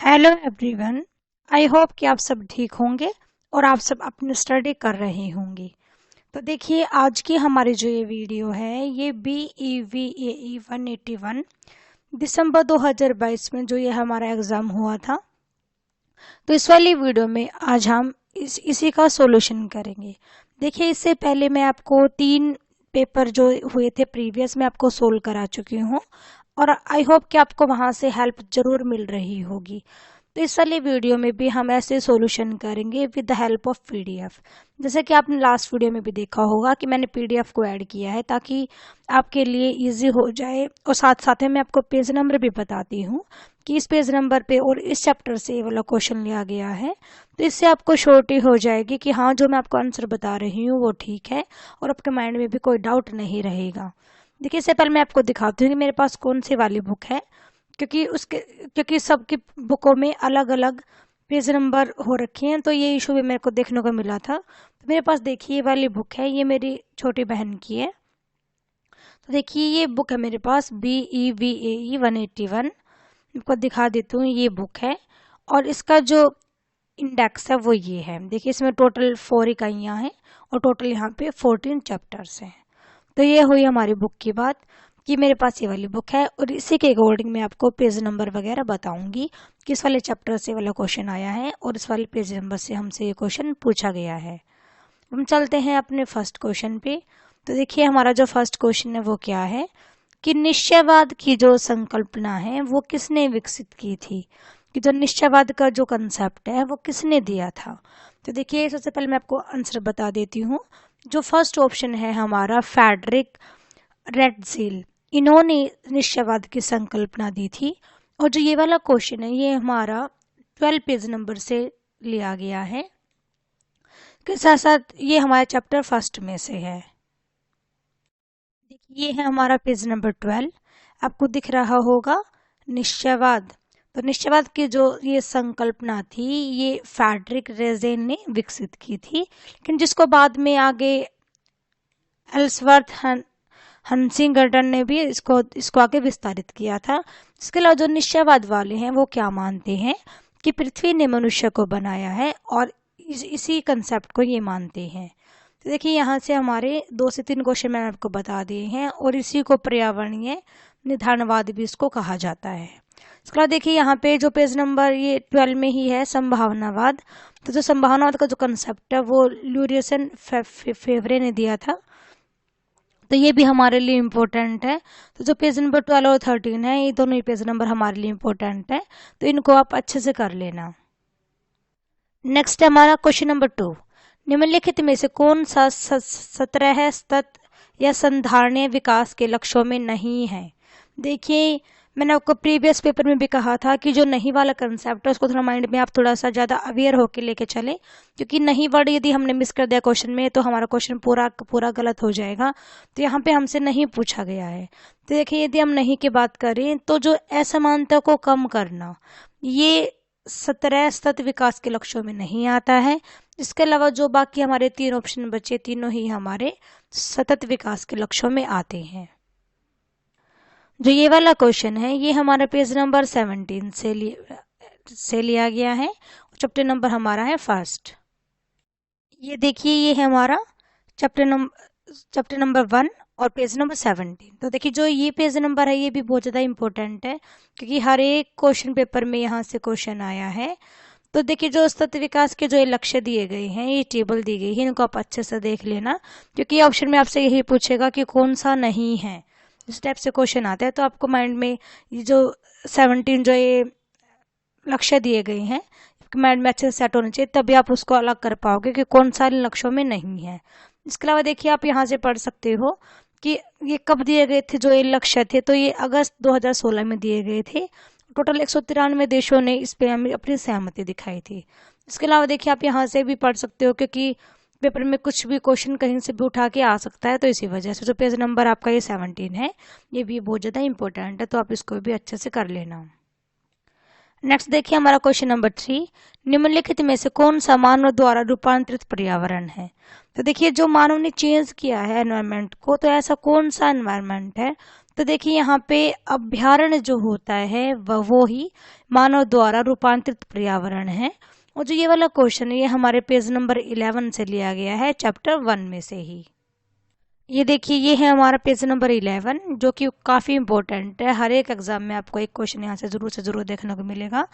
Hello everyone. I hope कि आप सब ठीक होंगे और आप सब अपनी स्टडी कर रहे होंगे। तो देखिए, आज की हमारी जो ये वीडियो है ये BEVAE 181 दिसंबर 2022 में जो ये हमारा एग्ज़ाम हुआ था। तो इस वाली वीडियो में आज हम इसी का सॉल्यूशन करेंगे। देखिए, इससे पहले मैं आपको 3 पेपर जो हुए थे प्रीवियस में आपको सोल्व करा चुकी हूँ और आई होप कि आपको वहाँ से हेल्प जरूर मिल रही होगी। तो इस वाली वीडियो में भी हम ऐसे सॉल्यूशन करेंगे with the help of PDF. जैसे कि आपने लास्ट वीडियो में भी देखा होगा कि मैंने पीडीएफ को ऐड किया है ताकि आपके लिए इजी हो जाए, और साथ साथ में मैं आपको पेज नंबर भी बताती हूँ कि इस पेज नंबर पे और इस चैप्टर से ये वाला क्वेश्चन लिया गया है। तो इससे आपको श्योरिटी हो जाएगी कि हाँ, जो मैं आपको आंसर बता रही हूँ वो ठीक है और आपके माइंड में भी कोई डाउट नहीं रहेगा। देखिए, इससे पहले मैं आपको दिखाती हूँ कि मेरे पास कौन सी वाली बुक है, क्योंकि सबकी बुकों में अलग अलग पेज नंबर हो रखे हैं। तो ये इशू भी मेरे को देखने को मिला था। तो मेरे पास देखिए, ये वाली बुक है, ये मेरी छोटी बहन की है। तो देखिए, ये बुक है मेरे पास BEVAE 181। आपको दिखा देती हूँ, ये बुक है और इसका जो इंडेक्स है वो ये है। देखिए, इसमें टोटल 4 इकाइयाँ हैं और टोटल यहाँ पे 14 चैप्टर्स हैं। तो ये हुई हमारी बुक की बात कि मेरे पास ये वाली बुक है और इसी के अकॉर्डिंग मैं आपको पेज नंबर वगैरह बताऊंगी कि इस वाले चैप्टर से वाला क्वेश्चन आया है और इस वाले पेज नंबर से हमसे ये क्वेश्चन पूछा गया है। हम चलते हैं अपने फर्स्ट क्वेश्चन पे। तो देखिए, हमारा जो फर्स्ट क्वेश्चन है वो क्या है कि निश्चयवाद की जो संकल्पना है वो किसने विकसित की थी, कि जो निश्चयवाद का जो कंसेप्ट है वो किसने दिया था। तो देखिए, सबसे पहले मैं आपको आंसर बता देती हूँ। जो फर्स्ट ऑप्शन है हमारा फ्रेडरिक रेटजिल, इन्होंने निश्चयवाद की संकल्पना दी थी। और जो ये वाला क्वेश्चन है ये हमारा 12 पेज नंबर से लिया गया है, के साथ साथ ये हमारे चैप्टर फर्स्ट में से है। देखिए, ये है हमारा पेज नंबर 12। आपको दिख रहा होगा निश्चयवाद। तो निश्चयवाद की जो ये संकल्पना थी ये फ्रेडरिक रेजेन ने विकसित की थी, लेकिन जिसको बाद में आगे एल्सवर्थ हंसिंगटन ने भी इसको आगे विस्तारित किया था। इसके अलावा जो निश्चयवाद वाले हैं वो क्या मानते हैं कि पृथ्वी ने मनुष्य को बनाया है और इसी कंसेप्ट को ये मानते हैं। तो देखिए, यहाँ से हमारे 2 से 3 क्वेश्चन मैंने आपको बता दिए हैं और इसी को पर्यावरणीय निधानवाद भी इसको कहा जाता है। इसके बाद देखिए, यहाँ पे जो पेज नंबर ये 12 में ही है संभावनावाद। तो जो संभावनावाद का जो कंसेप्ट है वो ल्यूरियसन फेवरे ने दिया था। तो ये भी हमारे लिए इम्पोर्टेंट है। तो जो पेज नंबर 12 और 13 है ये दोनों ही पेज नंबर हमारे लिए इम्पोर्टेंट है, तो इनको आप अच्छे से कर लेना। नेक्स्ट है हमारा क्वेश्चन नंबर 2। निम्नलिखित में से कौन सा सतह सतत या संधारणीय विकास के लक्ष्यों में नहीं है। देखिए, मैंने आपको प्रीवियस पेपर में भी कहा था कि जो नहीं वाला कंसेप्ट है उसको थोड़ा माइंड में आप थोड़ा सा ज़्यादा अवेयर होकर लेके चले, क्योंकि नहीं वर्ड यदि हमने मिस कर दिया क्वेश्चन में तो हमारा क्वेश्चन पूरा पूरा गलत हो जाएगा। तो यहाँ पे हमसे नहीं पूछा गया है। तो देखिए, यदि हम नहीं की बात करें तो जो असमानता को कम करना ये सतह सतत विकास के लक्ष्यों में नहीं आता है। इसके अलावा जो बाकी हमारे 3 ऑप्शन बचे तीनों ही हमारे सतत विकास के लक्ष्यों में आते हैं। जो ये वाला क्वेश्चन है ये हमारा पेज नंबर 17 से लिया गया है। चैप्टर नंबर हमारा है फर्स्ट। ये देखिए, ये है हमारा चैप्टर नंबर 1 और पेज नंबर 17। तो देखिए, जो ये पेज नंबर है ये भी बहुत ज़्यादा इंपॉर्टेंट है क्योंकि हर एक क्वेश्चन पेपर में यहाँ से क्वेश्चन आया है। तो देखिए, जो सतत विकास के जो ये लक्ष्य दिए गए हैं, ये टेबल दी गई है, इनको आप अच्छे से देख लेना, क्योंकि ऑप्शन में आपसे यही पूछेगा कि कौन सा नहीं है। इस टाइप से क्वेश्चन आता है तो आपको माइंड में ये जो 17 जो ये लक्ष्य दिए गए हैं माइंड में अच्छे से सेट होने चाहिए, तभी आप उसको अलग कर पाओगे कि कौन सा लक्ष्यों में नहीं है। इसके अलावा देखिए, आप यहाँ से पढ़ सकते हो कि ये कब दिए गए थे। जो ये लक्ष्य थे तो ये अगस्त 2016 में दिए गए थे। टोटल 193 देशों ने इस पे अपनी सहमति दिखाई थी। इसके अलावा देखिए, आप यहाँ से भी पढ़ सकते हो क्योंकि पेपर में कुछ भी क्वेश्चन कहीं से भी उठा के आ सकता है, तो इसी वजह से जो पेज नंबर आपका ये 17 है ये भी बहुत ज़्यादा इंपॉर्टेंट है, तो आप इसको भी अच्छे से कर लेना। नेक्स्ट देखिए, हमारा क्वेश्चन नंबर 3। निम्नलिखित में से कौन सा मानव द्वारा रूपांतरित पर्यावरण है। तो देखिए, जो मानव ने चेंज किया है एनवायरनमेंट को, तो ऐसा कौन सा एनवायरनमेंट है तो देखिए यहाँ पे अभ्यारण्य जो होता है वह वो ही मानव द्वारा रूपांतरित पर्यावरण है। और जो ये वाला क्वेश्चन है ये हमारे पेज नंबर 11 से लिया गया है, चैप्टर 1 में से ही। ये देखिए ये है हमारा पेज नंबर 11 जो कि काफ़ी इंपॉर्टेंट है। हर एक एग्जाम में आपको एक क्वेश्चन यहाँ से जरूर देखने को मिलेगा।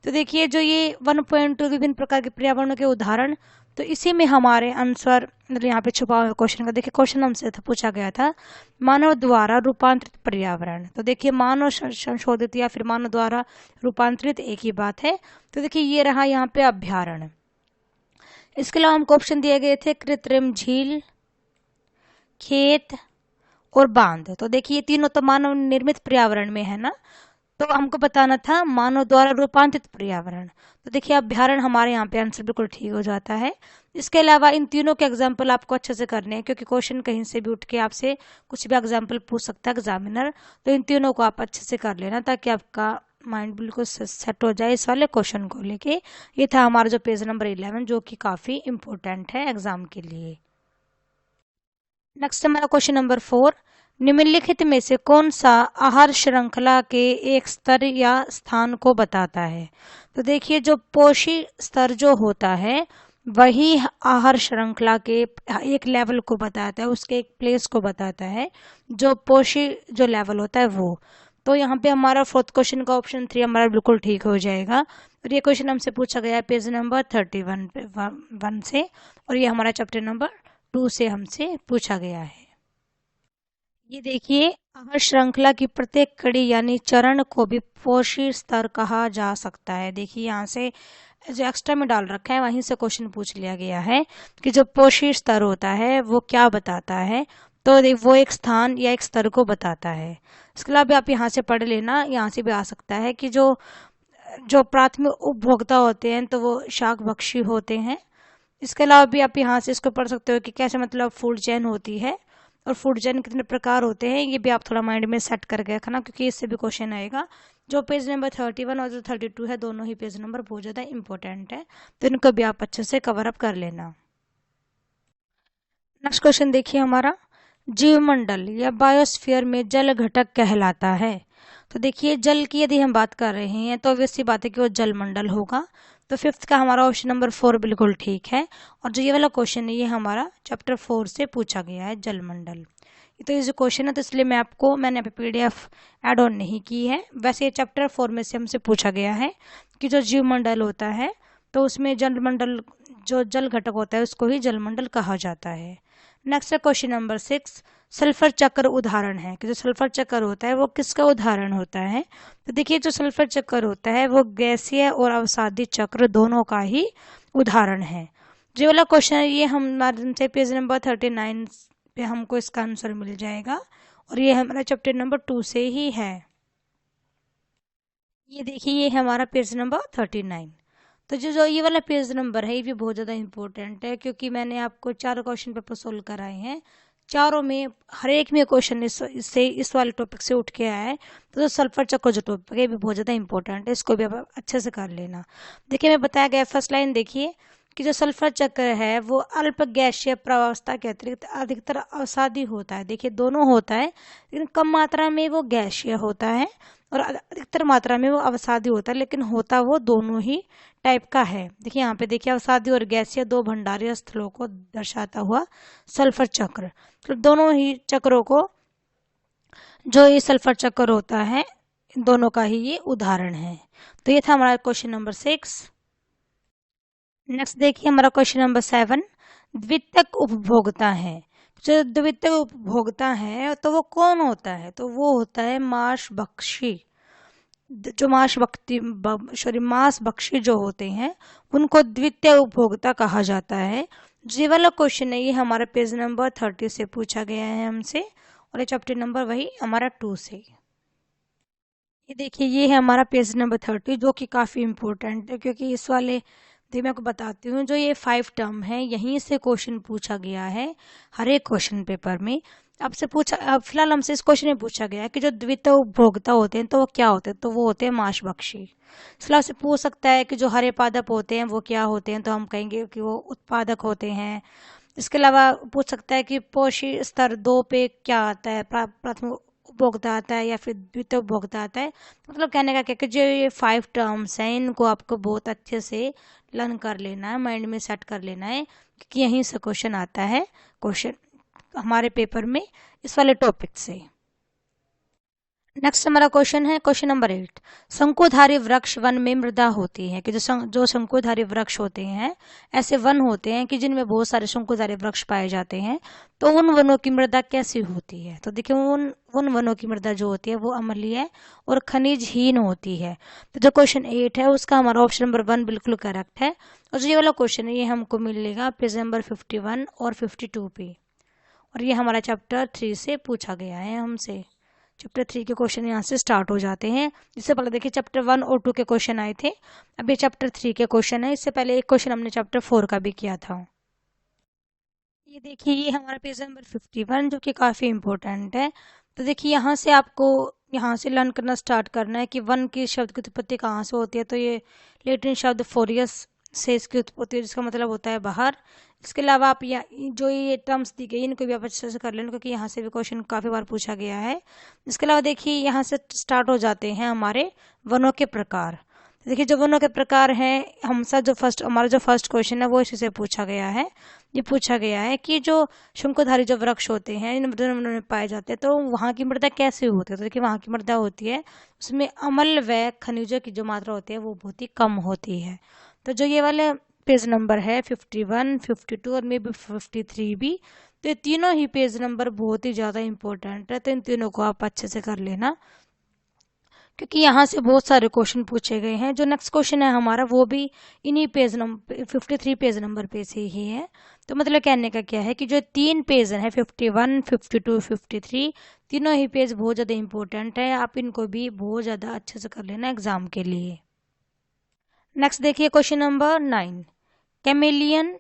तो देखिए जो ये 1.2 विभिन्न प्रकार के पर्यावरणों के उदाहरण, तो इसी में हमारे आंसर मतलब यहाँ पे छुपा हुआ क्वेश्चन का देखिए क्वेश्चन हमसे पूछा गया था मानव द्वारा रूपांतरित पर्यावरण। तो देखिए मानव संशोधित या फिर मानव द्वारा रूपांतरित एक ही बात है। तो देखिए ये रहा यहाँ पे अभ्यारण्य। इसके अलावा हमको ऑप्शन दिए गए थे कृत्रिम झील, खेत और बांध। तो देखिए ये तीनों तो मानव निर्मित पर्यावरण में है ना, तो हमको बताना था मानव द्वारा रूपांतरित पर्यावरण। तो देखिए अभ्यारण्य हमारे यहाँ पे आंसर बिल्कुल ठीक हो जाता है। इसके अलावा इन तीनों के एग्जाम्पल आपको अच्छे से करने हैं क्योंकि क्वेश्चन कहीं से भी उठ के आपसे कुछ भी एग्जाम्पल पूछ सकता है एग्जामिनर। तो इन तीनों को आप अच्छे से कर लेना ताकि आपका माइंड बिल्कुल सेट हो जाए इस वाले क्वेश्चन को लेके। ये था हमारा जो पेज नंबर 11 जो कि काफी इंपॉर्टेंट है एग्जाम के लिए। नेक्स्ट हमारा क्वेश्चन नंबर 4, निम्नलिखित में से कौन सा आहार श्रृंखला के एक स्तर या स्थान को बताता है। तो देखिए जो पोषी स्तर जो होता है वही आहार श्रृंखला के एक लेवल को बताता है, उसके एक प्लेस को बताता है, जो पोषी जो लेवल होता है वो। तो यहाँ पे हमारा फोर्थ क्वेश्चन का ऑप्शन 3 हमारा बिल्कुल ठीक हो जाएगा। और ये क्वेश्चन हमसे पूछा गया है पेज नंबर 31 से, और ये हमारा चैप्टर नंबर 2 से हमसे पूछा गया है। ये देखिए आहार श्रृंखला की प्रत्येक कड़ी यानी चरण को भी पोषी स्तर कहा जा सकता है। देखिए यहाँ से जो एक्स्ट्रा में डाल रखा है वहीं से क्वेश्चन पूछ लिया गया है कि जो पोषी स्तर होता है वो क्या बताता है। तो वो एक स्थान या एक स्तर को बताता है। इसके अलावा भी आप यहाँ से पढ़ लेना, यहाँ से भी आ सकता है कि जो जो प्राथमिक उपभोक्ता होते हैं तो वो शाक भक्षी होते हैं। इसके अलावा भी आप यहाँ से इसको पढ़ सकते हो कि कैसे मतलब फूड चेन होती है और फूड चेन कितने प्रकार होते हैं। ये भी आप थोड़ा माइंड में सेट करके रखना क्योंकि इससे भी क्वेश्चन आएगा। जो पेज नंबर 31 और जो 32 है दोनों ही पेज नंबर बहुत ज़्यादा इंपॉर्टेंट है, तो इनको भी आप अच्छे से कवर अप कर लेना। नेक्स्ट क्वेश्चन देखिए हमारा, जीवमंडल या बायोस्फीयर में जल घटक कहलाता है। तो देखिए जल की यदि हम बात कर रहे हैं तो ऑब्वियस सी बात है कि वो जलमंडल होगा। तो फिफ्थ का हमारा ऑप्शन नंबर 4 बिल्कुल ठीक है। और जो ये वाला क्वेश्चन है ये हमारा चैप्टर 4 से पूछा गया है, जलमंडल। तो ये जो क्वेश्चन है तो इसलिए मैंने PDF ऐड ऑन नहीं की है। वैसे ये चैप्टर 4 में से हमसे पूछा गया है कि जो जीवमंडल होता है तो उसमें जलमंडल जो जल घटक होता है उसको ही जलमंडल कहा जाता है। नेक्स्ट है क्वेश्चन नंबर 6, सल्फर चक्र उदाहरण है कि जो सल्फर चक्र होता है वो किसका उदाहरण होता है। तो देखिए जो सल्फर चक्र होता है वो गैसीय और अवसादी चक्र दोनों का ही उदाहरण है। जो वाला क्वेश्चन है ये हमारे पेज नंबर 39 पे हमको इसका आंसर मिल जाएगा और ये हमारा चैप्टर नंबर 2 से ही है। ये देखिए ये है हमारा पेज नंबर 39। तो जो ये वाला पेज नंबर है ये भी बहुत ज़्यादा इंपॉर्टेंट है क्योंकि मैंने आपको 4 क्वेश्चन पेपर सोल्व कराए हैं। चारों में हर एक में क्वेश्चन इस वाले टॉपिक से उठ के आया है। तो जो सल्फर चक्र जो टॉपिक है ये भी बहुत ज़्यादा इंपॉर्टेंट है, इसको भी आप अच्छे से कर लेना। देखिए मैं बताया गया फर्स्ट लाइन देखिए कि जो सल्फर चक्र है वो अल्प गैसीय प्रावस्था के अतिरिक्त अधिकतर अवसादी होता है। देखिए दोनों होता है लेकिन कम मात्रा में वो गैसीय होता है और अधिकतर मात्रा में वो अवसादी होता है, लेकिन होता वो दोनों ही टाइप का है। देखिए यहाँ पे देखिए अवसादी और गैसीय दो भंडारीय स्थलों को दर्शाता हुआ सल्फर चक्र। तो दोनों ही चक्रों को जो ये सल्फर चक्र होता है इन दोनों का ही ये उदाहरण है। तो ये था हमारा क्वेश्चन नंबर 6। नेक्स्ट देखिए हमारा क्वेश्चन नंबर 7, द्वितीयक उपभोक्ता है। जो द्वितीयक उपभोक्ता है तो वो कौन होता है, तो वो होता है मांसभक्षी। जो मांसभक्षी जो होते हैं उनको द्वितीय उपभोक्ता कहा जाता है। ये वाला क्वेश्चन है ये हमारा पेज नंबर 30 से पूछा गया है हमसे और ये चैप्टर नंबर वही हमारा 2 से। ये देखिए ये है हमारा पेज नंबर 30 जो कि काफ़ी इम्पोर्टेंट है क्योंकि इस वाले मैं आपको बताती हूँ जो ये 5 टर्म है यहीं से क्वेश्चन पूछा गया है हर एक क्वेश्चन पेपर में। आपसे पूछा फिलहाल हमसे इस क्वेश्चन में पूछा गया है कि जो द्वितीय उपभोक्ता होते हैं तो वो क्या होते हैं, तो वो होते हैं मांसभक्षी। इसलिए आपसे पूछ सकता है कि जो हरे पादप होते हैं वो क्या होते हैं, तो हम कहेंगे कि वो उत्पादक होते हैं। इसके अलावा पूछ सकता है कि पोषी स्तर 2 पे क्या आता है, प्राथमिक उपभोक्ता आता है या फिर द्वितीय उपभोक्ता आता है। मतलब कहने का क्या कि जो ये 5 टर्म्स हैं इनको आपको बहुत अच्छे से लर्न कर लेना है, माइंड में सेट कर लेना है, क्योंकि यहीं से क्वेश्चन आता है, क्वेश्चन हमारे पेपर में इस वाले टॉपिक से। नेक्स्ट हमारा क्वेश्चन है क्वेश्चन नंबर 8। शंकुधारी वृक्ष वन में मृदा होती है कि जो शंकुधारी वृक्ष होते हैं, ऐसे वन होते हैं कि जिनमें बहुत सारे शंकुधारी वृक्ष पाए जाते हैं, तो उन वनों की मृदा कैसी होती है? तो देखिए उन वनों की मृदा जो होती है वो अम्लीय और खनिजहीन होती है। तो जो क्वेश्चन 8 है उसका हमारा ऑप्शन नंबर 1 बिल्कुल करेक्ट है। और जो ये वाला क्वेश्चन है ये हमको मिलेगा पेज नंबर 51 और 52 पे, और ये हमारा चैप्टर 3 से पूछा गया है हमसे। चैप्टर 3 के क्वेश्चन यहाँ से स्टार्ट हो जाते हैं। इससे पहले देखिए चैप्टर 1 और 2 के क्वेश्चन आए थे, अब ये चैप्टर 3 के क्वेश्चन है। इससे पहले एक क्वेश्चन हमने चैप्टर 4 का भी किया था। ये देखिए ये हमारा पेज नंबर 51 जो कि काफ़ी इम्पोर्टेंट है। तो देखिए यहाँ से आपको यहाँ से लर्न करना स्टार्ट करना है कि वन की शब्द की उत्पत्ति कहाँ से होती है। तो ये लैटिन शब्द फोरियस से इसकी उत्पत्ति, जिसका मतलब होता है बाहर। इसके अलावा आप जो ये टर्म्स दी गई इनको भी आप अच्छे से कर लेना, क्योंकि यहाँ से भी क्वेश्चन काफ़ी बार पूछा गया है। इसके अलावा देखिए यहाँ से स्टार्ट हो जाते हैं हमारे वनों के प्रकार। देखिए जो वनों के प्रकार हैं हमारा जो फर्स्ट क्वेश्चन है वो इसी से पूछा गया है। ये पूछा गया है कि जो शंकुधारी जो वृक्ष होते हैं इन वनों में पाए जाते हैं, तो वहाँ की मृदा कैसी होती है? तो देखिए वहाँ की मृदा होती है उसमें अम्ल व खनिजों की जो मात्रा होती है वो बहुत ही कम होती है। तो जो ये वाले पेज नंबर है 51, 52 और मे बी 53 भी, तो ये तीनों ही पेज नंबर बहुत ही ज़्यादा इंपॉर्टेंट है। तो इन तीनों को आप अच्छे से कर लेना, क्योंकि यहाँ से बहुत सारे क्वेश्चन पूछे गए हैं। जो नेक्स्ट क्वेश्चन है हमारा वो भी इन्हीं पेज नंबर 53 पेज नंबर पे से ही है। तो मतलब कहने का क्या है कि जो 3 पेज है 51, 52, 53, तीनों ही पेज बहुत ज़्यादा इंपॉर्टेंट है। आप इनको भी बहुत ज़्यादा अच्छे से कर लेना एग्जाम के लिए। नेक्स्ट देखिए क्वेश्चन नंबर 9। कैमेलियन,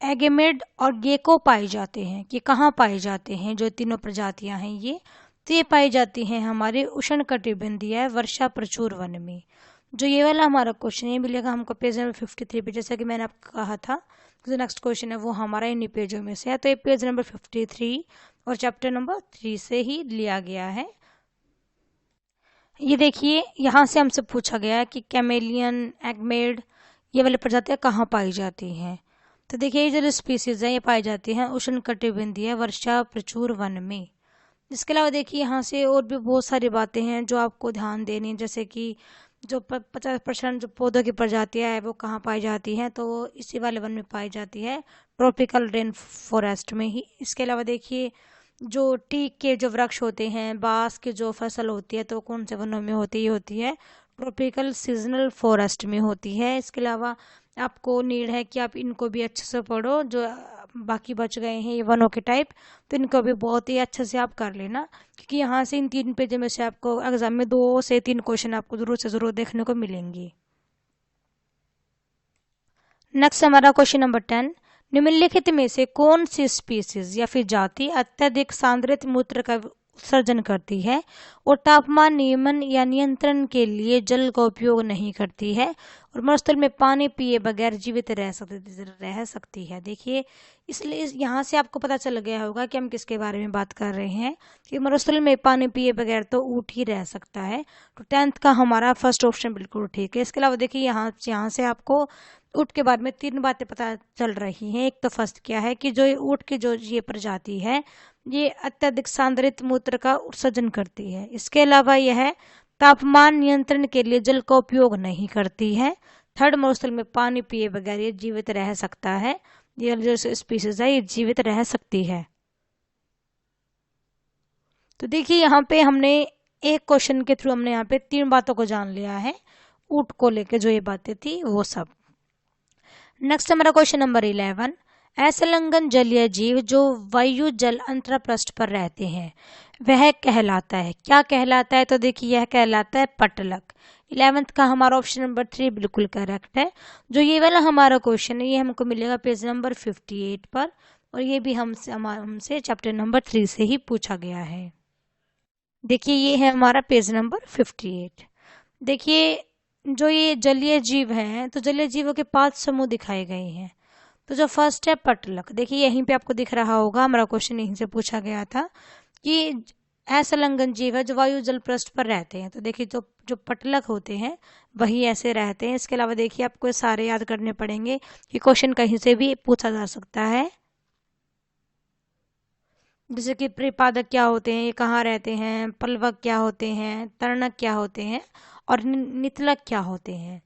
एगेमिड और गेको पाए जाते हैं कि कहाँ पाए जाते हैं? जो तीनों प्रजातियां हैं ये, तो ये पाई जाती हैं हमारे उष्णकटिबंधीय वर्षा प्रचुर वन में। जो ये वाला हमारा क्वेश्चन है मिलेगा हमको पेज नंबर 53 पे, जैसा कि मैंने आपको कहा था। जो नेक्स्ट क्वेश्चन है वो हमारा इन्हीं पेजों में से है। तो ये पेज नंबर 53 और चैप्टर नंबर 3 से ही लिया गया है। ये देखिए यहाँ से हमसे पूछा गया है कि कैमेलियन, एगमेड ये वाली प्रजातियां कहाँ पाई जाती हैं? तो देखिए ये जो स्पीसीज है ये पाई जाती हैं उष्णकटिबंधीय वर्षा प्रचुर वन में। इसके अलावा देखिए यहाँ से और भी बहुत सारी बातें हैं जो आपको ध्यान देनी है, जैसे कि जो 50% जो पौधों की प्रजातियां है वो कहाँ पाई जाती हैं? तो वो इसी वाले वन में पाई जाती है, ट्रॉपिकल रेन फॉरेस्ट में ही। इसके अलावा देखिए जो टीक के जो वृक्ष होते हैं, बांस की जो फसल होती है, तो कौन से वनों में होती है ट्रॉपिकल सीजनल फॉरेस्ट में होती है। इसके अलावा आपको नीड है कि आप इनको भी अच्छे से पढ़ो, जो बाकी बच गए हैं ये वनों के टाइप, तो इनको भी बहुत ही अच्छे से आप कर लेना, क्योंकि यहाँ से इन 3 पेज में से आपको एग्जाम में 2 से 3 क्वेश्चन आपको जरूर से जरूर देखने को मिलेंगे। नेक्स्ट हमारा क्वेश्चन नंबर 10। निम्नलिखित में से कौन सी स्पीसीज या फिर जाति अत्यधिक सांद्रित मूत्र का उत्सर्जन करती है और तापमान नियमन या नियंत्रण के लिए जल का उपयोग नहीं करती है और मरुस्थल में पानी पिए बगैर जीवित रह सकती है? देखिए इसलिए यहाँ से आपको पता चल गया होगा कि हम किसके बारे में बात कर रहे हैं, कि मरुस्थल में पानी पिए बगैर तो ऊँट ही रह सकता है। तो 10th का हमारा फर्स्ट ऑप्शन बिल्कुल ठीक है। इसके अलावा देखिए यहाँ से आपको ऊँट के बारे में 3 बातें पता चल रही हैं। एक तो फर्स्ट क्या है कि जो ऊँट की जो ये प्रजाति है ये अत्यधिक सांद्रित मूत्र का उत्सर्जन करती है। इसके अलावा यह तापमान नियंत्रण के लिए जल का उपयोग नहीं करती है। थर्ड, मरुस्थल में पानी पिए बगैर ये जीवित रह सकता है। ये जो स्पीसीज है ये जीवित रह सकती है। तो देखिए यहाँ पे हमने एक क्वेश्चन के थ्रू हमने यहाँ पे 3 बातों को जान लिया है, ऊँट को लेके जो ये बातें थी वो सब। नेक्स्ट हमारा क्वेश्चन नंबर 11। असंलग्न जलीय जीव जो वायु जल अंतरपृष्ठ पर रहते हैं वह कहलाता है, क्या कहलाता है? तो देखिए यह कहलाता है पटलक। 11th का हमारा ऑप्शन नंबर 3 बिल्कुल करेक्ट है। जो ये वाला हमारा क्वेश्चन है ये हमको मिलेगा पेज नंबर 58 पर, और ये भी हमसे चैप्टर नंबर 3 से ही पूछा गया है। देखिए ये है हमारा पेज नंबर 58। देखिए जो ये जलीय जीव हैं, तो जलीय जीवों के 5 समूह दिखाए गए हैं। तो जो फर्स्ट है पटलक, देखिए यहीं पे आपको दिख रहा होगा, हमारा क्वेश्चन यहीं से पूछा गया था कि असंलग्न जीव है जो वायु जल पृष्ठ पर रहते हैं। तो देखिए जो जो पटलक होते हैं वही ऐसे रहते हैं। इसके अलावा देखिए आपको ये सारे याद करने पड़ेंगे, ये क्वेश्चन कहीं से भी पूछा जा सकता है। जैसे कि प्रतिपादक क्या होते हैं, ये कहाँ रहते हैं, पलवक क्या होते हैं, तरणक क्या होते हैं और नितलक क्या होते हैं।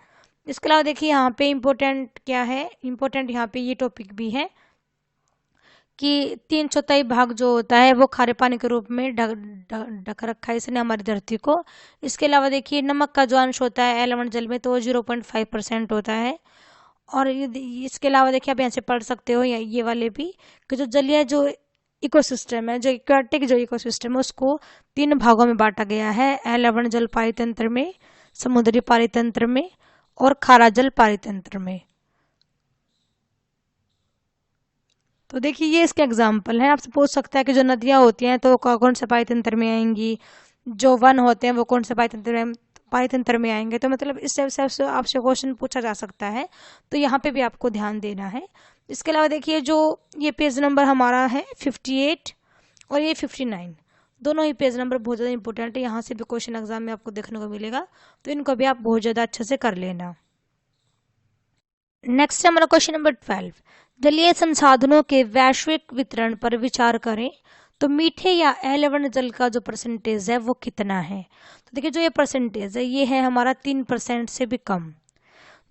इसके अलावा देखिए यहाँ पे इम्पोर्टेंट क्या है, इम्पोर्टेंट यहाँ पे ये टॉपिक भी है कि 3/4 भाग जो होता है वो खारे पानी के रूप में ढक रखा है इसने हमारी धरती को। इसके अलावा देखिए नमक का जो अंश होता है लवण जल में तो वो 0.5% होता है। और इसके अलावा देखिए आप यहाँ से पढ़ सकते हो या ये वाले भी कि जो जलीय जो इकोसिस्टम है, जो एक्वाटिक जो इकोसिस्टम है उसको 3 भागों में बांटा गया है, लवण जल पारितंत्र में, समुद्री पारितंत्र में और खारा जल पारितंत्र में। तो देखिए ये इसके एग्जाम्पल हैं। आपसे पूछ सकता है कि जो नदियां होती हैं तो कौन से पारितंत्र में आएंगी, जो वन होते हैं वो कौन से पारितंत्र में आएंगे। तो मतलब इस सबसे से आपसे क्वेश्चन पूछा जा सकता है, तो यहाँ पे भी आपको ध्यान देना है। इसके अलावा देखिए जो ये पेज नंबर हमारा है 58 और ये 59, दोनों ही पेज नंबर बहुत ज़्यादा इंपॉर्टेंट है, यहाँ से भी क्वेश्चन एग्जाम में आपको देखने को मिलेगा, तो इनको भी आप बहुत ज़्यादा अच्छे से कर लेना। नेक्स्ट हमारा क्वेश्चन नंबर 12, जलीय संसाधनों के वैश्विक वितरण पर विचार करें तो मीठे या अलवण जल का जो परसेंटेज है वो कितना है। तो देखिए जो ये परसेंटेज है ये है हमारा 3% से भी कम।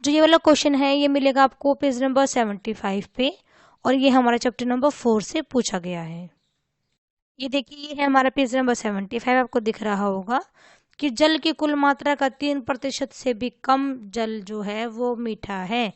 जो ये वाला क्वेश्चन है ये मिलेगा आपको पेज नंबर 75 पे और ये हमारा चैप्टर नंबर 4 से पूछा गया है। ये देखिए ये है हमारा पेज नंबर 75, आपको दिख रहा होगा कि जल की कुल मात्रा का 3% से भी कम जल जो है वो मीठा है।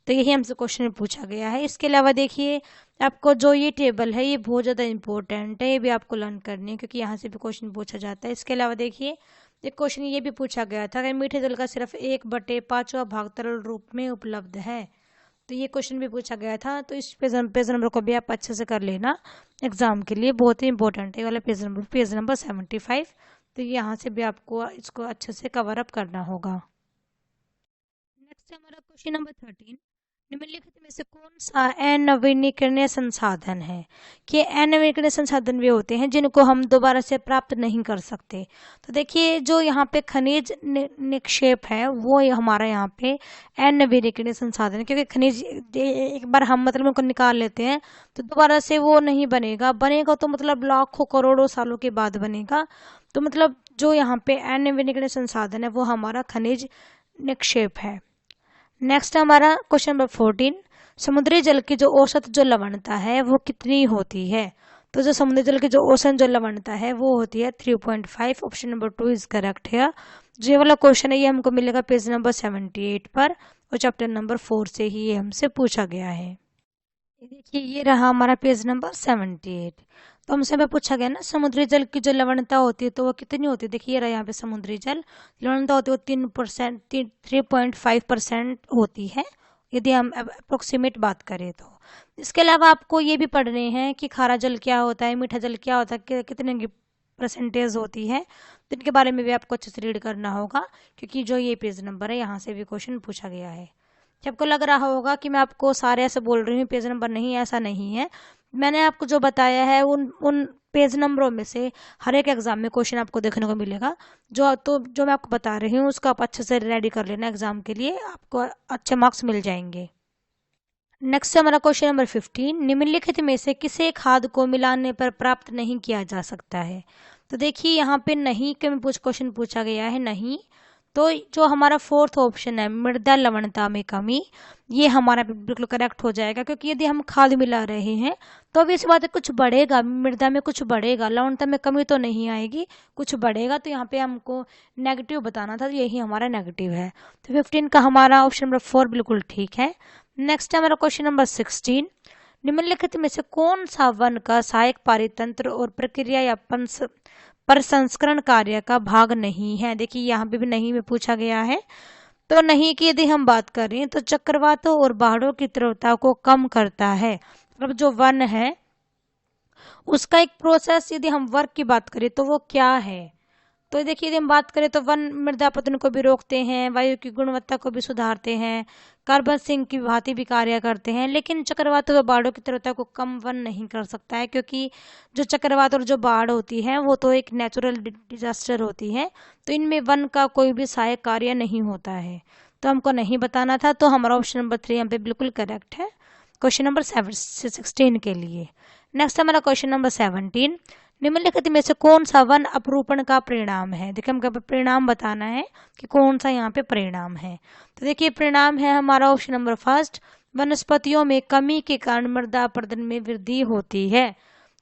तो यही हमसे क्वेश्चन में पूछा गया है। इसके अलावा देखिए आपको जो ये टेबल है ये बहुत ज़्यादा इंपॉर्टेंट है, ये भी आपको लर्न करनी है क्योंकि यहाँ से भी क्वेश्चन पूछा जाता है। इसके अलावा देखिए एक क्वेश्चन ये भी पूछा गया था कि मीठे जल का सिर्फ 1/5वां भाग तरल रूप में उपलब्ध है। तो ये क्वेश्चन भी पूछा गया था, तो इस पेज नंबर को भी आप अच्छे से कर लेना, एग्जाम के लिए बहुत ही इंपॉर्टेंट है वाला पेज नंबर 75। तो यहाँ से भी आपको इसको अच्छे से कवर अप करना होगा। नेक्स्ट हमारा क्वेश्चन नंबर 13, निम्नलिखित में से कौन सा अनवीनीकरणीय संसाधन है। कि अनवीनीकरणीय संसाधन वे होते हैं जिनको हम दोबारा से प्राप्त नहीं कर सकते। तो देखिए जो यहाँ पे खनिज निक्षेप है वो हमारा यहाँ पे अनवीनीकरणीय संसाधन है, क्योंकि खनिज एक बार हम मतलब उनको निकाल लेते हैं तो दोबारा से वो नहीं बनेगा, बनेगा तो मतलब लाखों करोड़ों सालों के बाद बनेगा। तो मतलब जो यहाँ पे अनवीनीकरणीय संसाधन है वो हमारा खनिज निक्षेप है। नेक्स्ट हमारा क्वेश्चन नंबर 14, समुद्री जल की जो औसत जो लवणता है वो कितनी होती है। तो जो समुद्री जल की जो औसत जो लवणता है वो होती है 3.5। ऑप्शन नंबर 2 इज करेक्ट है। जो ये वाला क्वेश्चन है ये हमको मिलेगा पेज नंबर 78 पर और चैप्टर नंबर 4 से ही ये हमसे पूछा गया है। देखिए ये रहा हमारा पेज नंबर 78। तो हमसे हमें पूछा गया ना समुद्री जल की जो लवणता होती है तो वो कितनी होती है। देखिए ये रहा यहाँ पे समुद्री जल लवणता होती है वो 3.5% होती है यदि हम अप्रोक्सीमेट बात करें तो। इसके अलावा आपको ये भी पढ़ने हैं कि खारा जल क्या होता है, मीठा जल क्या होता है, कितने की परसेंटेज होती है। तो इनके बारे में भी आपको अच्छे से रीड करना होगा क्योंकि जो ये पेज नंबर है यहाँ से भी क्वेश्चन पूछा गया है। आपको लग रहा होगा कि मैं आपको सारे ऐसे बोल रही हूँ पेज नंबर नहीं, ऐसा नहीं है। मैंने आपको जो बताया है उन पेज नंबरों में से हर एक एग्जाम में क्वेश्चन आपको देखने को मिलेगा। जो मैं आपको बता रही हूँ उसका आप अच्छे से रेडी कर लेना, एग्जाम के लिए आपको अच्छे मार्क्स मिल जाएंगे। नेक्स्ट हमारा क्वेश्चन नंबर 15, निम्नलिखित में से किसे खाद को मिलाने पर प्राप्त नहीं किया जा सकता है। तो देखिए यहाँ पे नहीं के में क्वेश्चन पूछा गया है नहीं। तो जो हमारा 4th ऑप्शन है मृदा लवणता में कमी, ये हमारा बिल्कुल करेक्ट हो जाएगा क्योंकि यदि हम खाद मिला रहे हैं तो अब इस बात कुछ बढ़ेगा, मृदा में कुछ बढ़ेगा, लवणता में कमी तो नहीं आएगी, कुछ बढ़ेगा। तो यहाँ पे हमको नेगेटिव बताना था, तो यही हमारा नेगेटिव है। तो 15 का हमारा ऑप्शन नंबर 4 बिल्कुल ठीक है। नेक्स्ट हमारा क्वेश्चन नंबर 16, निम्नलिखित में से कौन सा वन का सहायक पारितंत्र और प्रक्रिया या प्रसंस्करण कार्य का भाग नहीं है। देखिए यहाँ पे भी नहीं में पूछा गया है। तो नहीं की यदि हम बात करें तो चक्रवातों और बाढ़ों की तीव्रता को कम करता है। मतलब जो वन है उसका एक प्रोसेस यदि हम वर्क की बात करें तो वो क्या है, तो देखिए, यदि हम बात करें तो वन मृदा अपरदन को भी रोकते हैं, वायु की गुणवत्ता को भी सुधारते हैं, कार्बन सिंक की भांति भी कार्य करते हैं। लेकिन चक्रवात व बाढ़ों की तीव्रता को कम वन नहीं कर सकता है, क्योंकि जो चक्रवात और जो बाढ़ होती है वो तो एक नेचुरल डिजास्टर होती है, तो इनमें वन का कोई भी सहायक कार्य नहीं होता है। तो हमको नहीं बताना था, तो हमारा ऑप्शन नंबर 3 यहाँ पे बिल्कुल करेक्ट है क्वेश्चन नंबर 16 के लिए। नेक्स्ट हमारा क्वेश्चन नंबर 17, निम्नलिखित में से कौन सा वन अपरूपण का परिणाम है। देखिए, हमको परिणाम बताना है कि कौन सा यहाँ पे परिणाम है। तो देखिए, परिणाम है हमारा ऑप्शन नंबर फर्स्ट, वनस्पतियों में कमी के कारण मृदा अपरदन में वृद्धि होती है।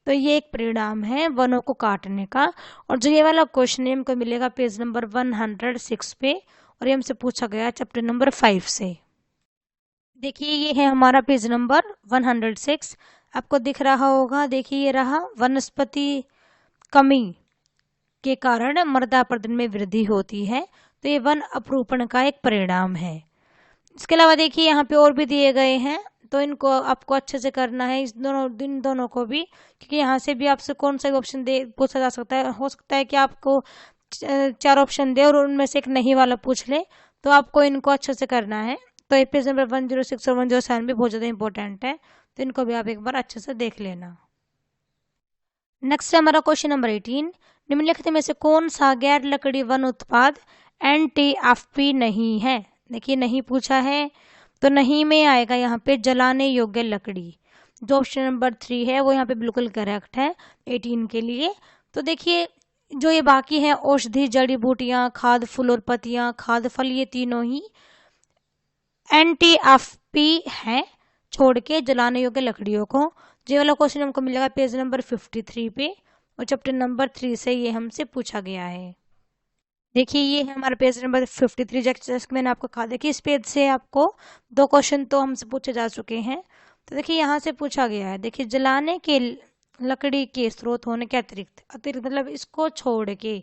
तो ये एक परिणाम है वनों को काटने का। और जो ये वाला क्वेश्चन हमको मिलेगा पेज नंबर 106 पे, और ये हमसे पूछा गया चैप्टर नंबर 5 से। देखिए, ये है हमारा पेज नंबर 106, आपको दिख रहा होगा। देखिए, ये रहा, वनस्पति कमी के कारण मृदा अपरदन में वृद्धि होती है। तो ये वन अपरूपण का एक परिणाम है। इसके अलावा देखिए, यहाँ पे और भी दिए गए हैं, तो इनको आपको अच्छे से करना है, इन दोनों को भी, क्योंकि यहाँ से भी आपसे कौन सा ऑप्शन दे पूछा जा सकता है। हो सकता है कि आपको 4 ऑप्शन दे और उनमें से एक नहीं वाला पूछ ले, तो आपको इनको अच्छे से करना है। तो पेज नंबर 106 और 107 भी बहुत ज़्यादा इंपॉर्टेंट है, तो इनको भी आप एक बार अच्छे से देख लेना। नेक्स्ट है हमारा क्वेश्चन नंबर 18, निम्नलिखित में से कौन सा गैर लकड़ी वन उत्पाद NTFP नहीं है। देखिए, नहीं पूछा है, तो नहीं में आएगा यहाँ पे जलाने योग्य लकड़ी। जो ऑप्शन नंबर 3 है वो यहाँ पे बिल्कुल करेक्ट है 18 के लिए। तो देखिए, जो ये बाकी है, औषधि, जड़ी बूटियां, खाद, फूल और पत्तियां, खाद, फल, ये तीनों ही NTFP है, छोड़ के जलाने योग्य लकड़ियों को। ये वाला क्वेश्चन हमको मिलेगा पेज नंबर 53 पे, और चैप्टर नंबर 3 से ये हमसे पूछा गया है। देखिए, ये है हमारा पेज नंबर 53, जैसे मैंने आपको कहा। देखिए, इस पेज से आपको 2 क्वेश्चन तो हमसे पूछे जा चुके हैं। तो देखिए, यहाँ से पूछा गया है, देखिए, जलाने के लकड़ी के स्रोत होने के अतिरिक्त मतलब इसको छोड़ के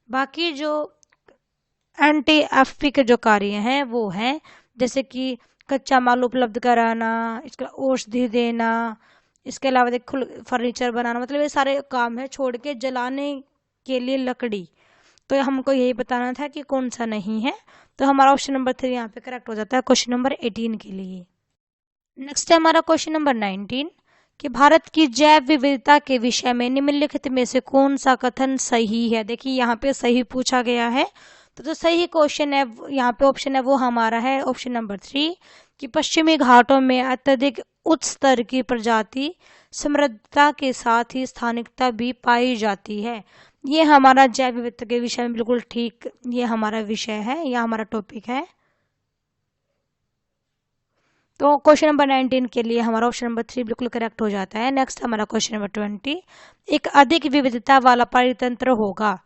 बाकी जो NTFP के जो कार्य हैं वो हैं, जैसे कि कच्चा माल उपलब्ध कराना, इसका औषधि देना, इसके अलावा देखो फर्नीचर बनाना, मतलब ये सारे काम है, छोड़ के जलाने के लिए लकड़ी। तो हमको यही बताना था कि कौन सा नहीं है। तो हमारा ऑप्शन नंबर 3 यहाँ पे करेक्ट हो जाता है क्वेश्चन नंबर 18 के लिए। नेक्स्ट है हमारा क्वेश्चन नंबर 19, कि भारत की जैव विविधता के विषय में निम्नलिखित में से कौन सा कथन सही है। देखिए, यहाँ पे सही पूछा गया है, तो जो सही क्वेश्चन है यहाँ पे ऑप्शन है वो हमारा है ऑप्शन नंबर 3, कि पश्चिमी घाटों में अत्यधिक उच्च स्तर की प्रजाति समृद्धता के साथ ही स्थानिकता भी पाई जाती है। ये हमारा जैव विविधता के विषय में बिल्कुल ठीक, ये हमारा विषय है, यह हमारा टॉपिक है। तो क्वेश्चन नंबर 19 के लिए हमारा ऑप्शन नंबर 3 बिल्कुल करेक्ट हो जाता है। नेक्स्ट हमारा क्वेश्चन नंबर 20, एक अधिक विविधता वाला परितंत्र होगा।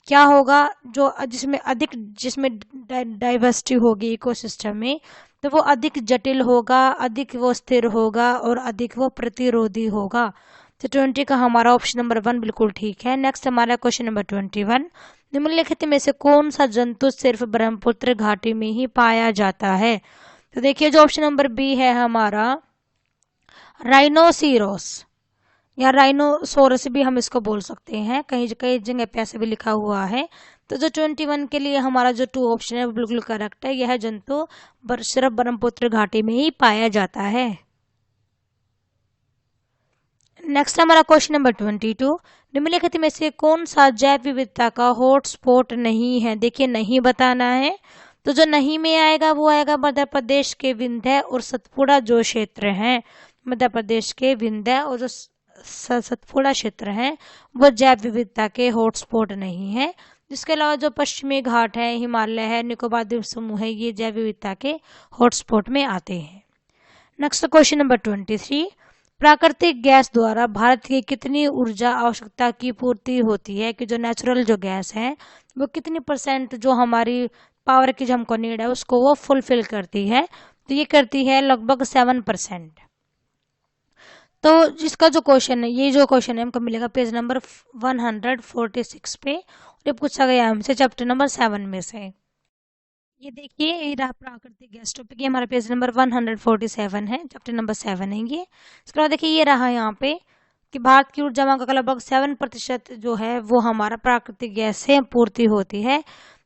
क्या होगा? जो जिसमें डाइवर्सिटी होगी इकोसिस्टम में, तो वो अधिक जटिल होगा, अधिक वो स्थिर होगा और अधिक वो प्रतिरोधी होगा। तो 20 का हमारा ऑप्शन नंबर 1 बिल्कुल ठीक है। नेक्स्ट हमारा क्वेश्चन नंबर 21, निम्नलिखित में से कौन सा जंतु सिर्फ ब्रह्मपुत्र घाटी में ही पाया जाता है। तो देखिए, जो ऑप्शन नंबर बी है हमारा राइनोसीरोस या राइनोसोरस भी हम इसको बोल सकते हैं, कहीं कई जगह पे ऐसे भी लिखा हुआ है। तो जो 21 के लिए हमारा जो 2 ऑप्शन है वो बिल्कुल करेक्ट है। यह जंतु सिर्फ ब्रह्मपुत्र घाटी में ही पाया जाता है। नेक्स्ट हमारा क्वेश्चन नंबर 22, निम्नलिखित में से कौन सा जैव विविधता का हॉटस्पॉट नहीं है। देखिए, नहीं बताना है, तो जो नहीं में आएगा वो आएगा मध्य प्रदेश के विंध्य और सतपुड़ा जो क्षेत्र हैं, मध्य प्रदेश के विंध्य और जो सतपुड़ा क्षेत्र हैं वो जैव विविधता के हॉटस्पॉट नहीं है। इसके अलावा जो पश्चिमी घाट है, हिमालय है, निकोबार द्वीप समूह है, ये जैव विविधता के हॉटस्पॉट में आते हैं। नेक्स्ट क्वेश्चन नंबर 23, प्राकृतिक गैस द्वारा भारत की कितनी ऊर्जा आवश्यकता की पूर्ति होती है। कि जो नेचुरल जो गैस है वो कितनी % जो हमारी पावर की जो हमको नीड है उसको वो फुलफिल करती है। तो ये करती है लगभग 7%। तो जिसका जो क्वेश्चन है, ये जो क्वेश्चन है हमको मिलेगा पेज नंबर 146 पे, और ये पूछा गया हमसे चैप्टर नंबर 7 में से। ये देखिए, ये रहा प्राकृतिक गैस टॉपिक, ये हमारा पेज नंबर 147 है, चैप्टर नंबर 7 है ये। इसके बाद देखिए, ये रहा यहाँ पे कि भारत की ऊर्जा मांग का लगभग 7% जो है वो हमारा प्राकृतिक गैस से पूर्ति होती है।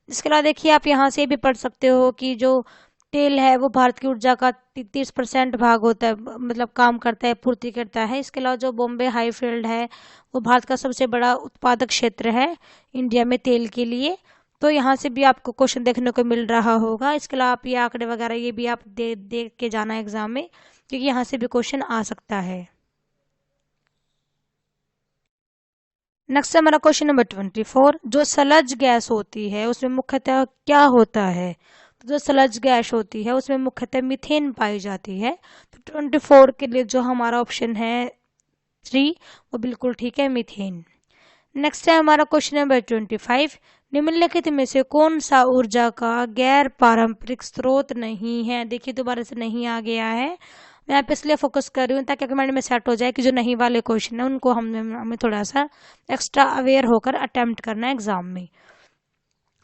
इसके अलावा देखिए आप यहाँ से भी पढ़ सकते हो कि जो तेल है वो भारत की ऊर्जा का 30% भाग होता है, मतलब काम करता है, पूर्ति करता है। इसके अलावा जो बॉम्बे हाई फील्ड है वो भारत का सबसे बड़ा उत्पादक क्षेत्र है इंडिया में तेल के लिए। तो यहाँ से भी आपको क्वेश्चन देखने को मिल रहा होगा। इसके अलावा आप ये आंकड़े वगैरह ये भी आप देख के जाना एग्जाम में, क्योंकि यहाँ से भी क्वेश्चन आ सकता है। नेक्स्ट हमारा क्वेश्चन नंबर 24, जो सलज गैस होती है उसमें मुख्यतः क्या होता है? तो जो सलज गैस होती है उसमें मुख्यतः मीथेन पाई जाती है। तो 24 के लिए जो हमारा ऑप्शन है 3 वो बिल्कुल ठीक है, मीथेन। नेक्स्ट है हमारा क्वेश्चन नंबर 25, निम्नलिखित में से कौन सा ऊर्जा का गैर पारंपरिक स्रोत नहीं है? देखिए दोबारा से नहीं आ गया है, मैं यहाँ पे इसलिए फोकस कर रही हूँ ताकि कमेंट में सेट हो जाए कि जो नहीं वाले क्वेश्चन है उनको हमें थोड़ा सा एक्स्ट्रा अवेयर होकर अटेम्प्ट करना है एग्जाम में।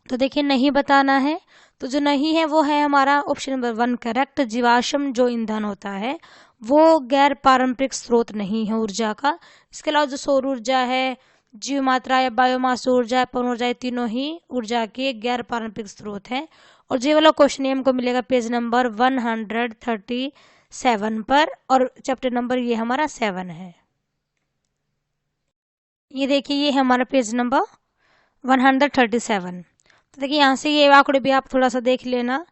तो देखिए नहीं बताना है, तो जो नहीं है वो है हमारा ऑप्शन नंबर 1 करेक्ट। जीवाश्म जो ईंधन होता है वो गैर पारंपरिक स्रोत नहीं है ऊर्जा का। इसके अलावा जो सौर ऊर्जा है, जीव मात्रा या बायोमास ऊर्जा, पवन ऊर्जा, तीनों ही ऊर्जा के गैर पारंपरिक स्रोत हैं। और ये वाला क्वेश्चन हमको मिलेगा पेज नंबर 137 पर, और चैप्टर नंबर ये हमारा 7 है। ये देखिए ये है हमारा पेज नंबर 137। तो देखिए यहाँ से ये आंकड़े भी आप थोड़ा सा देख लेना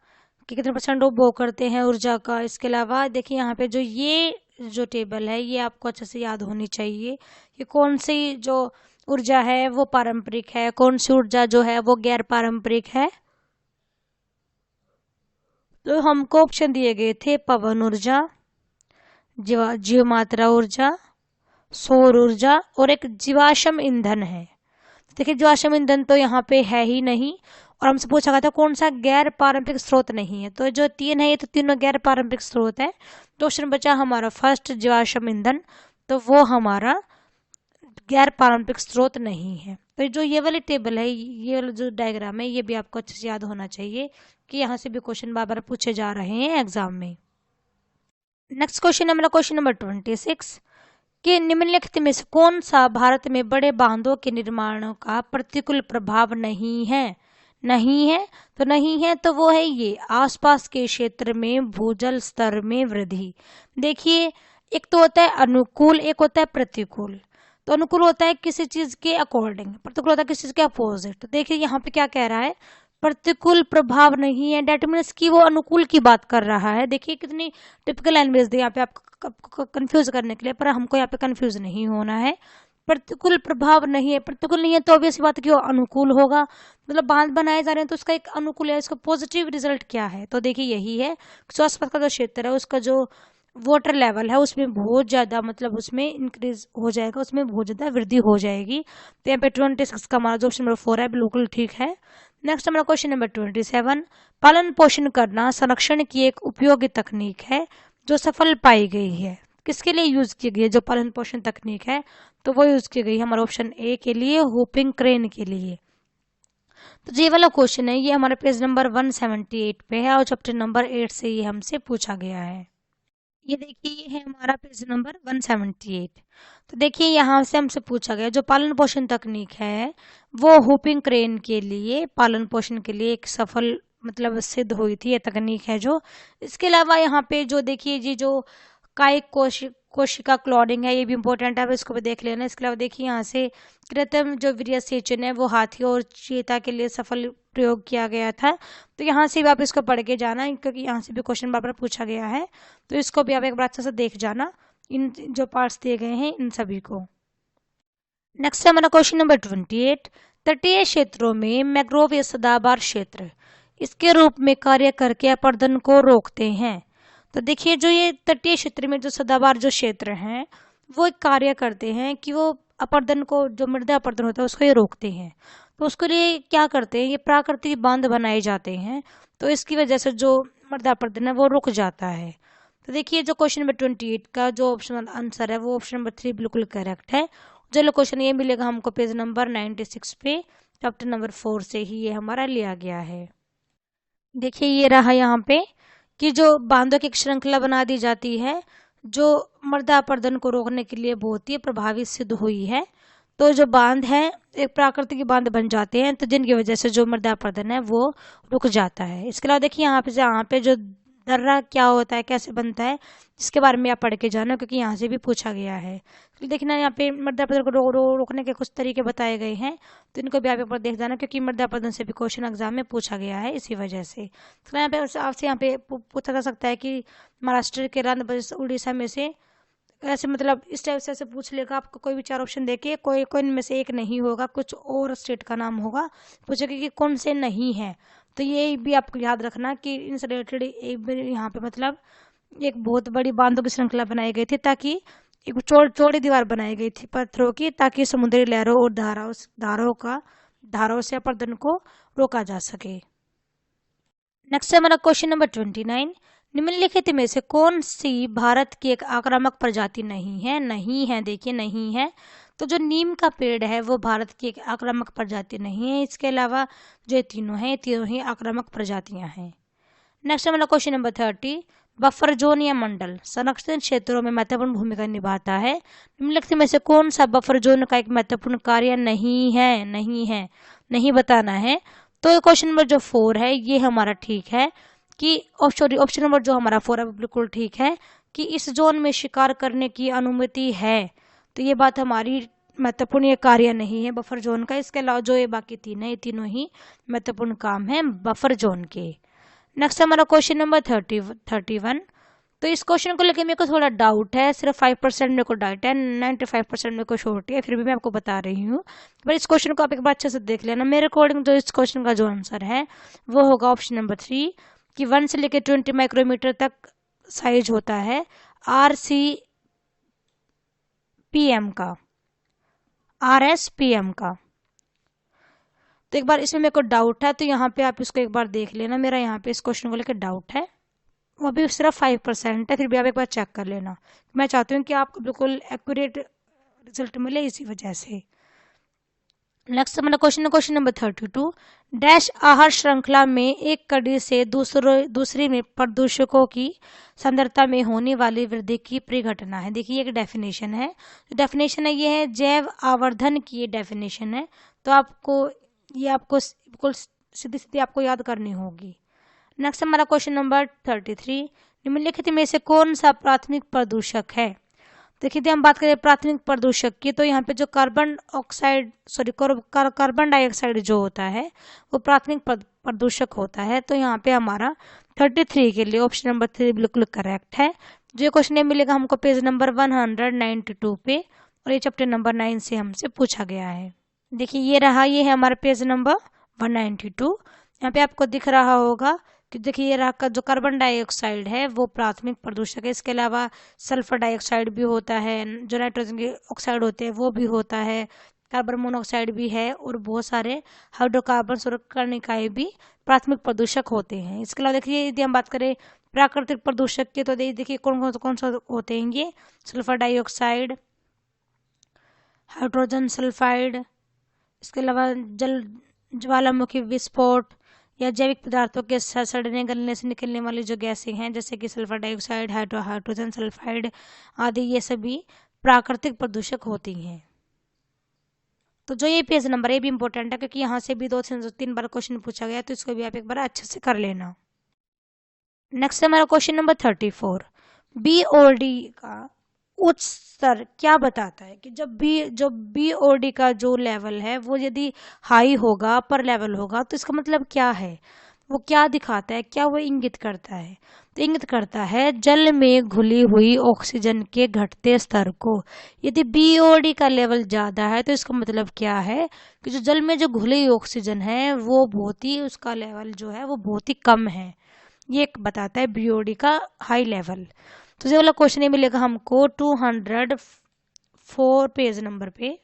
कि कितने परसेंट वो करते हैं ऊर्जा का। इसके अलावा देखिए यहाँ पे जो टेबल है ये आपको अच्छे से याद होनी चाहिए कि कौन सी जो ऊर्जा है वो पारंपरिक है, कौन सी ऊर्जा जो है वो गैर पारंपरिक है। तो हमको ऑप्शन दिए गए थे पवन ऊर्जा, जीव मात्रा ऊर्जा, सौर ऊर्जा और एक जीवाश्म ईंधन है। देखिए जीवाश्म ईंधन तो यहाँ पे है ही नहीं, और हमसे पूछा गया था कौन सा गैर पारंपरिक स्रोत नहीं है। तो जो 3 है ये तो तीनों गैर पारंपरिक स्रोत है। तो ऑप्शन बचा हमारा फर्स्ट जीवाश्म ईंधन, तो वो हमारा गैर पारंपरिक स्रोत नहीं है। तो जो ये वाली टेबल है, ये वाला जो डायग्राम है, ये भी आपको अच्छे से याद होना चाहिए कि यहाँ से भी क्वेश्चन बार बार पूछे जा रहे हैं एग्जाम में। नेक्स्ट क्वेश्चन है मेरा क्वेश्चन नंबर 26 कि निम्नलिखित में से कौन सा भारत में बड़े बांधों के निर्माण का प्रतिकूल प्रभाव नहीं है? नहीं है तो नहीं है तो वो है ये आसपास के क्षेत्र में भूजल स्तर में वृद्धि। देखिए एक तो होता है अनुकूल, एक होता है प्रतिकूल। तो अनुकूल होता है किसी चीज के अकॉर्डिंग, प्रतिकूल होता है किसी चीज के अपोजिट। तो देखिए यहाँ पे क्या कह रहा है, प्रतिकूल प्रभाव नहीं है, डेट मीन्स की वो अनुकूल की बात कर रहा है। देखिए कितनी टिपिकल लैंग्वेज दी यहाँ पे आपको कंफ्यूज करने के लिए, पर हमको यहाँ पे कंफ्यूज नहीं होना है। प्रतिकूल प्रभाव नहीं है, प्रतिकूल नहीं है तो ऑब्वियस बात कि वो अनुकूल होगा। मतलब बांध बनाए जा रहे हैं तो उसका एक अनुकूल है, इसका पॉजिटिव रिजल्ट क्या है? तो देखिए यही है, आसपास का जो क्षेत्र है उसका जो वाटर लेवल है उसमें बहुत ज्यादा, मतलब उसमें इंक्रीज हो जाएगा, उसमें बहुत ज्यादा वृद्धि हो जाएगी। तो यहाँ पे 26 का हमारा जो ऑप्शन नंबर 4 है बिल्कुल ठीक है। नेक्स्ट हमारा क्वेश्चन नंबर 27, पालन पोषण करना संरक्षण की एक उपयोगी तकनीक है जो सफल पाई गई है। किसके लिए यूज की गई है जो पालन पोषण तकनीक है? तो वो यूज की गई है हमारा ऑप्शन ए के लिए, होपिंग क्रेन के लिए। तो ये वाला क्वेश्चन है ये हमारे पेज नंबर 178 पे है और चैप्टर नंबर 8 से ये हमसे पूछा गया है। ये देखिए ये है हमारा पेज नंबर 178। तो देखिए यहाँ से हमसे पूछा गया जो पालन पोषण तकनीक है वो हुपिंग क्रेन के लिए पालन पोषण के लिए एक सफल मतलब सिद्ध हुई थी, ये तकनीक है जो। इसके अलावा यहाँ पे जो देखिए ये जो कायिक कोशिका क्लॉडिंग है ये भी इंपॉर्टेंट है, इसको भी देख लेना। इसके अलावा देखिए यहाँ से कृत्रिम जो वीर्य सेचन है वो हाथी और चीता के लिए सफल प्रयोग किया गया था। तो यहाँ से भी आप इसको पढ़ के जाना क्योंकि यहाँ से भी क्वेश्चन बार बार पूछा गया है, तो इसको भी आप एक बार अच्छे से देख जाना, इन जो पार्ट्स दिए गए हैं इन सभी को। नेक्स्ट है हमारा क्वेश्चन नंबर 28, तटीय क्षेत्रों में मैंग्रोव या सदाबहार क्षेत्र इसके रूप में कार्य करके अपरदन को रोकते हैं। तो देखिए जो ये तटीय क्षेत्र में जो सदाबहार जो क्षेत्र हैं वो कार्य करते हैं कि वो अपरदन को, जो मृदा अपरदन होता है उसको ये रोकते हैं। तो उसके लिए क्या करते हैं, ये प्राकृतिक बांध बनाए जाते हैं, तो इसकी वजह से जो मृदा अपरदन है वो रुक जाता है। तो देखिए जो क्वेश्चन नंबर 28 का जो ऑप्शन आंसर है वो ऑप्शन नंबर 3 बिल्कुल करेक्ट है। जो क्वेश्चन ये मिलेगा हमको पेज नंबर 96 पे, चैप्टर नंबर 4 से ही ये हमारा लिया गया है। देखिए ये रहा यहाँ पे कि जो बांधों की एक श्रृंखला बना दी जाती है जो मृदा अपरदन को रोकने के लिए बहुत ही प्रभावी सिद्ध हुई है। तो जो बांध है एक प्राकृतिक बांध बन जाते हैं, तो जिनकी वजह से जो मृदा अपरदन है वो रुक जाता है। इसके अलावा देखिए यहाँ पे जो दर्रा क्या होता है, कैसे बनता है, इसके बारे में आप पढ़ के जाना, क्योंकि यहाँ से भी पूछा गया है। तो देखना यहाँ पे मृदा अपरदन को रोकने के कुछ तरीके बताए गए हैं, तो इनको भी आप एक बार देख जाना, क्योंकि मृदा अपरदन से भी क्वेश्चन एग्जाम में पूछा गया है इसी वजह से। तो यहाँ पे आपसे यहाँ पे पूछा जा सकता है कि महाराष्ट्र, केरल, उड़ीसा में से ऐसे मतलब इस टाइप से ऐसे पूछ लेगा आपको, कोई भी चार ऑप्शन देके कोई कोई इनमें से एक नहीं होगा, कुछ और स्टेट का नाम होगा, पूछेगा कि कौन से नहीं है। तो ये भी आपको याद रखना कि इनसे रिलेटेड एक यहाँ पे मतलब एक बहुत बड़ी बांधों की श्रृंखला बनाई गई थी, ताकि एक चौड़ी दीवार बनाई गई थी पत्थरों की, ताकि समुद्री लहरों और धाराओं से अपरदन को रोका जा सके। नेक्स्ट है हमारा क्वेश्चन नंबर 29। निम्नलिखित में से कौन सी भारत की एक आक्रामक प्रजाति नहीं है? नहीं है, देखिए नहीं है। तो जो नीम का पेड़ है वो भारत की एक आक्रामक प्रजाति नहीं है। इसके अलावा जो तीनों ही आक्रामक प्रजातियां हैं। नेक्स्ट हमारा क्वेश्चन नंबर 30। बफर जोन या मंडल संरक्षित क्षेत्रों में महत्वपूर्ण भूमिका निभाता है। निम्नलिखित में से कौन सा बफर जोन का एक महत्वपूर्ण कार्य नहीं है? नहीं बताना है। तो क्वेश्चन नंबर जो 4 है ये हमारा ठीक है, कि ऑप्शन नंबर जो हमारा 4 है बिल्कुल ठीक है, कि इस जोन में शिकार करने की अनुमति है। तो ये बात हमारी महत्वपूर्ण, ये कार्य नहीं है बफर जोन का। इसके अलावा जो ये बाकी तीन है, ये तीनों ही महत्वपूर्ण काम है बफर जोन के। नेक्स्ट हमारा क्वेश्चन नंबर 31। तो इस क्वेश्चन को लेकर मेरे को थोड़ा डाउट है, सिर्फ 5% मेरे को डाउट है, 95% मेरे को श्योरिटी है, फिर भी मैं आपको बता रही हूँ। पर इस क्वेश्चन को आप एक बार अच्छे से देख लेना। मेरे अकॉर्डिंग जो इस क्वेश्चन का जो आंसर है वो होगा ऑप्शन नंबर 3, कि 1 से लेकर 20 माइक्रोमीटर तक साइज होता है RSPM का। तो एक बार इसमें मेरे को डाउट है, तो यहाँ पे आप इसको एक बार देख लेना। मेरा यहाँ पे इस क्वेश्चन को लेकर डाउट है, वो भी सिर्फ 5% है, फिर भी आप एक बार चेक कर लेना। मैं चाहती हूँ कि आपको बिल्कुल एक्यूरेट रिजल्ट मिले, इसी वजह से। नेक्स्ट हमारा क्वेश्चन नंबर 32। डैश आहार श्रृंखला में एक कड़ी से दूसरी में प्रदूषकों की सांद्रता में होने वाली वृद्धि की परिघटना है। देखिए एक डेफिनेशन है, जो डेफिनेशन है ये है जैव आवर्धन की ये डेफिनेशन है। तो आपको बिल्कुल सीधी सीधी आपको याद करनी होगी। नेक्स्ट हमारा क्वेश्चन नंबर 33। निम्नलिखित में से कौन सा प्राथमिक प्रदूषक है? देखिए यदि हम बात करें प्राथमिक प्रदूषक की, तो यहाँ पे जो कार्बन डाइऑक्साइड जो होता है वो प्राथमिक प्रदूषक होता है। तो यहाँ पे हमारा 33 के लिए ऑप्शन नंबर 3 बिल्कुल करेक्ट है। जो क्वेश्चन मिलेगा हमको पेज नंबर 192 पे, और ये चैप्टर नंबर 9 से हमसे पूछा गया है। देखिए ये रहा, ये है हमारा पेज नंबर 192। यहाँ पे आपको दिख रहा होगा कि देखिए ये रहा, जो कार्बन डाइऑक्साइड है वो प्राथमिक प्रदूषक है। इसके अलावा सल्फर डाइऑक्साइड भी होता है, जो नाइट्रोजन के ऑक्साइड होते हैं वो भी होता है, कार्बन मोनोऑक्साइड भी है, और बहुत सारे हाइड्रोकार्बन और कणिकाएं भी प्राथमिक प्रदूषक होते हैं। इसके अलावा देखिए यदि हम बात करें प्राकृतिक प्रदूषक की, तो देखिए कौन सा होते हैं ये, सल्फर डाइऑक्साइड, हाइड्रोजन सल्फाइड, इसके अलावा ज्वालामुखी विस्फोट या जैविक पदार्थों के सड़ने गलने से निकलने वाली जो गैसें हैं, जैसे कि सल्फर डाइऑक्साइड, हाइड्रोजन सल्फाइड आदि, ये सभी प्राकृतिक प्रदूषक होती हैं। तो जो ये पेज नंबर है भी इंपॉर्टेंट है, क्योंकि यहाँ से भी 2 से 3 बार क्वेश्चन पूछा गया, तो इसको भी आप एक बार अच्छे से कर लेना। नेक्स्ट हमारा क्वेश्चन नंबर 34। BOD का उच्च स्तर क्या बताता है? कि जब BOD का जो लेवल है वो यदि हाई होगा, अपर लेवल होगा, तो इसका मतलब क्या है, वो क्या दिखाता है, क्या वो इंगित करता है? तो इंगित करता है जल में घुली हुई ऑक्सीजन के घटते स्तर को। यदि BOD का लेवल ज्यादा है तो इसका मतलब क्या है, कि जो जल में जो घुली हुई ऑक्सीजन है वो बहुत ही, उसका लेवल जो है वो बहुत ही कम है। ये बताता है BOD का हाई लेवल। तो ये वाला क्वेश्चन ये मिलेगा हमको 204 पेज नंबर पे,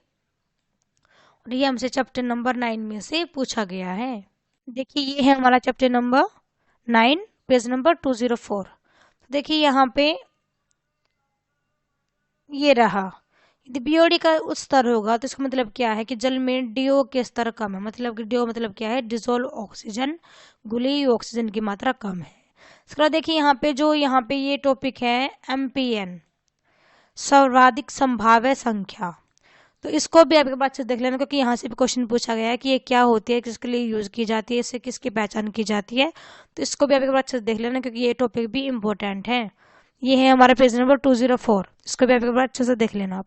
और ये हमसे चैप्टर नंबर 9 में से पूछा गया है। देखिए ये है हमारा चैप्टर नंबर 9 पेज नंबर 204। तो देखिए यहाँ पे ये रहा, यदि BOD का उच्च स्तर होगा तो इसका मतलब क्या है, कि जल में DO के स्तर कम है। मतलब कि DO मतलब क्या है, डिसॉल्व ऑक्सीजन, घुली हुई ऑक्सीजन की मात्रा कम है। इसके बाद देखिए यहाँ पे ये टॉपिक है MPN, सर्वाधिक संभाव्य संख्या। तो इसको भी आपके पास देख लेना, क्योंकि यहाँ से भी क्वेश्चन पूछा गया है कि ये क्या होती है, किसके लिए यूज की जाती है, इससे किसकी पहचान की जाती है। तो इसको भी आपके पास देख लेना, क्योंकि ये टॉपिक भी इम्पोर्टेंट है। ये है हमारा पेज नंबर 204, इसको भी आपके पास अच्छे से देख लेना आप।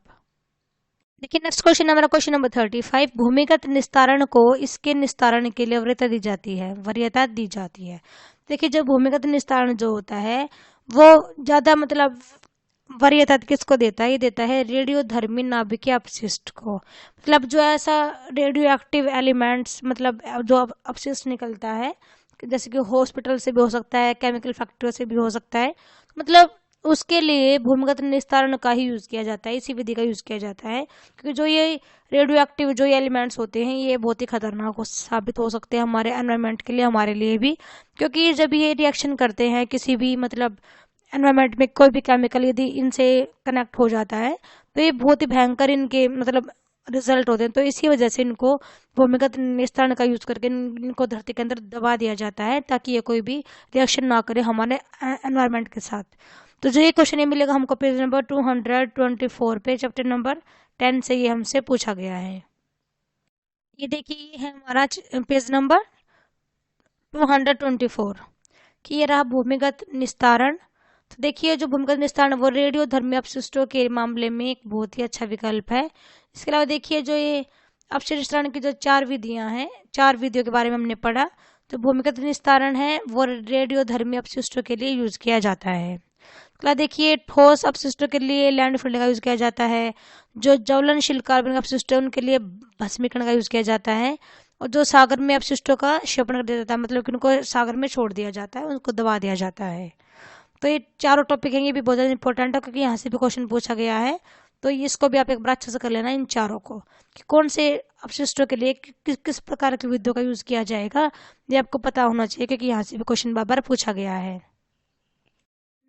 देखिए नेक्स्ट क्वेश्चन हमारा क्वेश्चन नंबर 35। भूमिगत निस्तारण को इसके निस्तारण के लिए वरीयता दी जाती है, वरीयता दी जाती है। देखिए जो भूमिगत निस्तारण जो होता है वो ज्यादा मतलब वरीयता किसको देता है, ये देता है रेडियोधर्मी नाभिकीय अपशिष्ट को। मतलब जो ऐसा रेडियो एक्टिव एलिमेंट्स मतलब जो अपशिष्ट निकलता है, जैसे कि हॉस्पिटल से भी हो सकता है, केमिकल फैक्ट्रियों से भी हो सकता है, मतलब उसके लिए भूमिगत निस्तारण का ही यूज किया जाता है, इसी विधि का यूज किया जाता है। क्योंकि जो ये रेडियो एक्टिव जो ये एलिमेंट्स होते हैं ये बहुत ही खतरनाक साबित हो सकते हैं हमारे एनवायरनमेंट के लिए, हमारे लिए भी। क्योंकि जब ये रिएक्शन करते हैं किसी भी मतलब एनवायरनमेंट में, कोई भी केमिकल यदि इनसे कनेक्ट हो जाता है तो ये बहुत ही भयंकर इनके मतलब रिजल्ट होते हैं। तो इसी वजह से इनको भूमिगत निस्तारण का यूज करके इनको धरती के अंदर दबा दिया जाता है, ताकि ये कोई भी रिएक्शन ना करे हमारे एनवायरनमेंट के साथ। तो जो ये क्वेश्चन ये मिलेगा हमको पेज नंबर 224 पे, चैप्टर नंबर 10 से ये हमसे पूछा गया है। ये देखिए ये है हमारा पेज नंबर 224 कि ये रहा भूमिगत निस्तारण। तो देखिए जो भूमिगत निस्तारण वो रेडियोधर्मी अपशिष्टों के मामले में एक बहुत ही अच्छा विकल्प है। इसके अलावा देखिए जो ये अपशिष्ट निस्तारण की जो 4 विधियां हैं, 4 विधियों के बारे में हमने पढ़ा। तो भूमिगत निस्तारण है वो रेडियोधर्मी अपशिष्टों के लिए यूज किया जाता है। अगला देखिए ठोस अपशिष्टों के लिए लैंडफिलिंग का यूज किया जाता है। जो ज्वलनशील कार्बनिक अपशिष्ट है उनके लिए भस्मीकरण का यूज किया जाता है। और जो सागर में अपशिष्टों का क्षेपण कर दिया जाता है, मतलब कि उनको सागर में छोड़ दिया जाता है, उनको दबा दिया जाता है। तो ये चारों टॉपिक हैं, ये भी बहुत ज़्यादा इंपॉर्टेंट है क्योंकि यहाँ से भी क्वेश्चन पूछा गया है। तो इसको भी आप एक बार अच्छे से कर लेना इन चारों को, कि कौन से अपशिष्टों के लिए किस प्रकार की विधियों का यूज किया जाएगा, ये आपको पता होना चाहिए, क्योंकि यहाँ से भी क्वेश्चन बार बार पूछा गया है।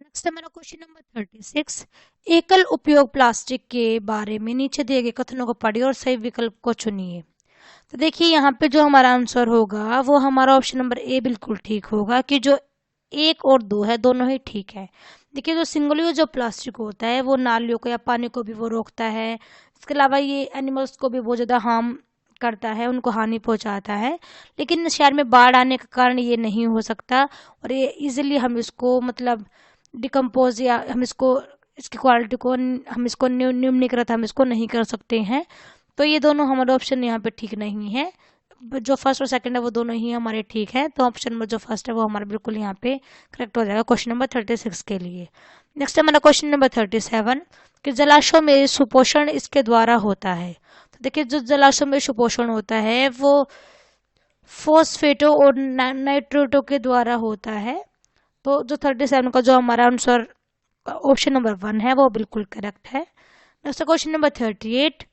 नेक्स्ट हमारा क्वेश्चन नंबर 36। एकल उपयोग प्लास्टिक के बारे में नीचे दिए गए कथनों को पढ़िए और सही विकल्प को चुनिए। तो देखिए यहाँ पे जो हमारा आंसर होगा वो हमारा ऑप्शन नंबर ए बिल्कुल ठीक होगा, कि जो 1 और 2 है दोनों ही ठीक है। देखिए जो सिंगल यूज जो प्लास्टिक होता है वो नालियों को या पानी को भी वो रोकता है। इसके अलावा ये एनिमल्स को भी बहुत ज़्यादा हार्म करता है, उनको हानि पहुंचाता है। लेकिन शहर में बाढ़ आने के कारण ये नहीं हो सकता, और ये इजीली हम इसको मतलब डिकम्पोज या हम इसको इसकी क्वालिटी को हम इसको न्यूनीकृत हम इसको नहीं कर सकते हैं। तो ये दोनों हमारे ऑप्शन यहाँ पे ठीक नहीं है। जो फर्स्ट और सेकंड है वो दोनों ही हमारे ठीक है। तो ऑप्शन नंबर जो फर्स्ट है वो हमारा बिल्कुल यहाँ पे करेक्ट हो जाएगा क्वेश्चन नंबर 36 के लिए। नेक्स्ट हमारा क्वेश्चन नंबर 37 कि जलाशयों में सुपोषण इसके द्वारा होता है। तो देखिए जो जलाशयों में सुपोषण होता है वो फॉस्फेटो और नाइट्रेटो के द्वारा होता है। तो जो 37 का जो हमारा आंसर ऑप्शन नंबर 1 है वो बिल्कुल करेक्ट है। नेक्स्ट क्वेश्चन नंबर 38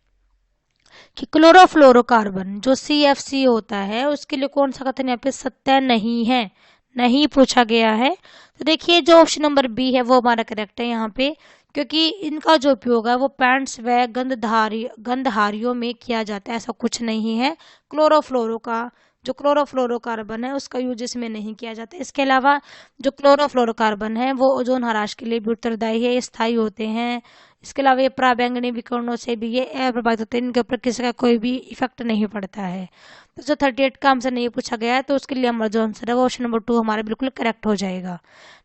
कि क्लोरोफ्लोरोकार्बन जो CFC होता है उसके लिए कौन सा कथन यहाँ पे सत्य नहीं है, नहीं पूछा गया है। तो देखिए जो ऑप्शन नंबर बी है वो हमारा करेक्ट है यहाँ पे, क्योंकि इनका जो उपयोग है वो पैंट्स व गंधहारियों में किया जाता है, ऐसा कुछ नहीं है। क्लोरोफ्लोरो का जो क्लोरोफ्लोरोकार्बन है उसका यूज इसमें नहीं किया जाता। इसके अलावा जो क्लोरोफ्लोरोकार्बन है वो ओजोन हराश के लिए भी उत्तरदायी है, स्थायी होते हैं। इसके अलावा ये पराबैंगनी विकिरणों से भी ये अप्रभावित होते हैं, इनके ऊपर किसी का कोई भी इफेक्ट नहीं पड़ता है। तो जो 38 का आंसर नहीं पूछा गया है तो उसके लिए हमारा जो आंसर है वो ऑप्शन नंबर 2 हमारा बिल्कुल करेक्ट हो जाएगा।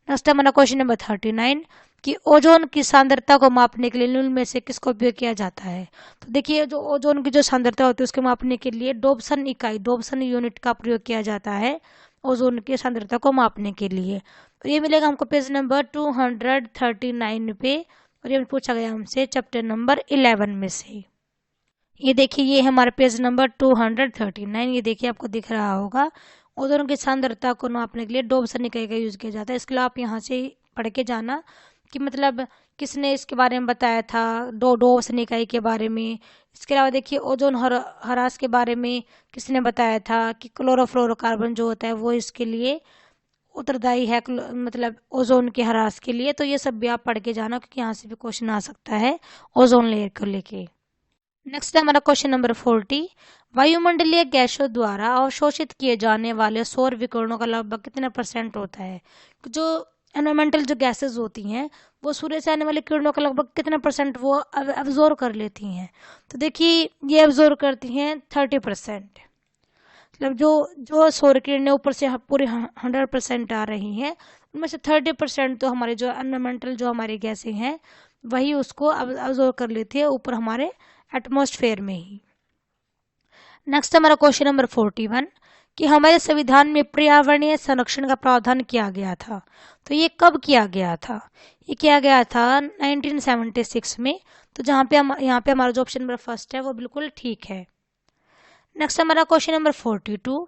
नेक्स्ट हमारा क्वेश्चन नंबर 39 कि ओजोन की सांद्रता को मापने के लिए निम्न में से किसका उपयोग किया जाता है। तो देखिए जो ओजोन की जो सांद्रता होती है उसके मापने के लिए डोप्सन इकाई, डोप्सन यूनिट का प्रयोग किया जाता है ओजोन की सांद्रता को मापने के लिए। तो ये मिलेगा हमको पेज नंबर 239 पे, और ये पूछा गया हमसे चैप्टर नंबर 11 में से। ये देखिए ये है हमारा पेज नंबर 239। ये देखिए आपको दिख रहा होगा ओजोन की सांद्रता को नापने के लिए डोप्सन इकाई का यूज किया जाता है। इसके अलावा आप यहाँ से पढ़ के जाना कि मतलब किसने इसके बारे में बताया था, डोप्सन इकाई के बारे में। इसके अलावा देखिए ओजोन हरास के बारे में किसने बताया था कि क्लोरोफ्लोरोकार्बन जो होता है वो इसके लिए उत्तरदायी है, मतलब ओजोन के ह्रास के लिए। तो ये सब भी आप पढ़ के जाना क्योंकि यहाँ से भी क्वेश्चन आ सकता है ओजोन लेयर को लेके। नेक्स्ट है हमारा क्वेश्चन नंबर 40 वायुमंडलीय गैसों द्वारा अवशोषित किए जाने वाले सौर विकिरणों का लगभग कितना % होता है। जो एनवायरमेंटल जो गैसेस होती हैं वो सूर्य से आने वाली किरणों का लगभग कितना परसेंट वो अब्जॉर्ब कर लेती हैं? तो देखिए ये अब्जॉर्ब करती हैं 30%। मतलब जो जो सौर किरणें ऊपर से पूरे 100% आ रही हैं, उनमें से 30% तो हमारे जो एनवायरमेंटल जो हमारी गैसें हैं वही उसको अब्जॉर्ब कर लेती है ऊपर हमारे एटमॉस्फेयर में ही। नेक्स्ट हमारा क्वेश्चन नंबर 41 कि हमारे संविधान में पर्यावरणीय संरक्षण का प्रावधान किया गया था। तो ये कब किया गया था? ये किया गया था 1976 में। तो यहाँ पे हमारा जो ऑप्शन नंबर फर्स्ट है वो बिल्कुल ठीक है। नेक्स्ट हमारा क्वेश्चन नंबर 42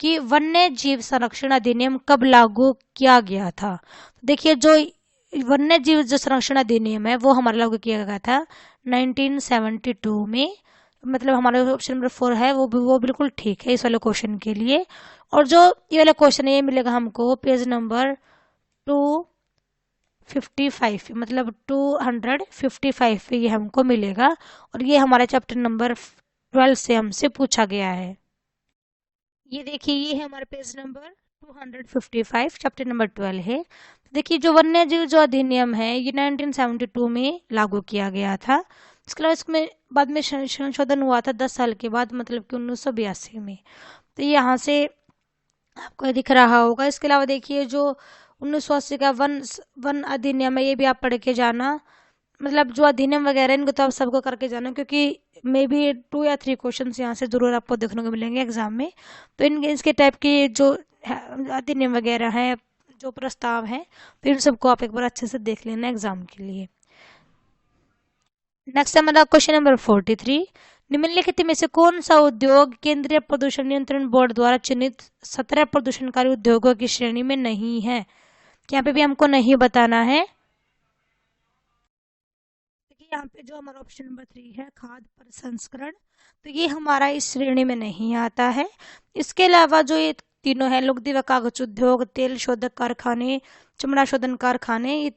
कि वन्य जीव संरक्षण अधिनियम कब लागू किया गया था? देखिए जो वन्य जीव जो संरक्षण अधिनियम है वो हमारा लागू किया गया था 1972 में। मतलब हमारा ऑप्शन नंबर 4 है वो बिल्कुल ठीक है इस वाले क्वेश्चन के लिए। और जो ये वाला क्वेश्चन है ये मिलेगा हमको पेज नंबर 255, मतलब 255 पे ये हमको मिलेगा। और ये हमारे चैप्टर नंबर 12 से हमसे पूछा गया है। ये देखिए ये है हमारे पेज नंबर 255, चैप्टर नंबर 12 है। देखिए जो वन्य जीव जो अधिनियम है ये 1972 में लागू किया गया था। इसके अलावा इसमें बाद में संशोधन हुआ था 10 साल के बाद, मतलब कि 1982 में। तो ये यहाँ से आपको दिख रहा होगा। इसके अलावा देखिए जो 1980 का वन अधिनियम है ये भी आप पढ़ के जाना। मतलब जो अधिनियम वगैरह इनको तो आप सबको करके जाना, क्योंकि मे बी 2 या 3 क्वेश्चन यहाँ से जरूर आपको देखने को मिलेंगे एग्जाम में। तो इसके टाइप के जो अधिनियम वगैरह हैं, जो प्रस्ताव हैं, तो इन सबको आप एक बार अच्छे से देख लेना एग्जाम के लिए। नेक्स्ट हमारा क्वेश्चन नंबर 43 निम्नलिखित में से कौन सा उद्योग केंद्रीय प्रदूषण नियंत्रण बोर्ड द्वारा चिन्हित 17 प्रदूषणकारी उद्योगों की श्रेणी में नहीं है? यहाँ पे भी हमको नहीं बताना है। यहाँ पे जो हमारा ऑप्शन नंबर 3 है खाद्य प्रसंस्करण, तो ये हमारा इस श्रेणी में नहीं आता है। इसके अलावा जो ये तीनों है लुगदी व कागज उद्योग, तेल शोधक कारखाने, चमड़ा शोधन कारखाने, ये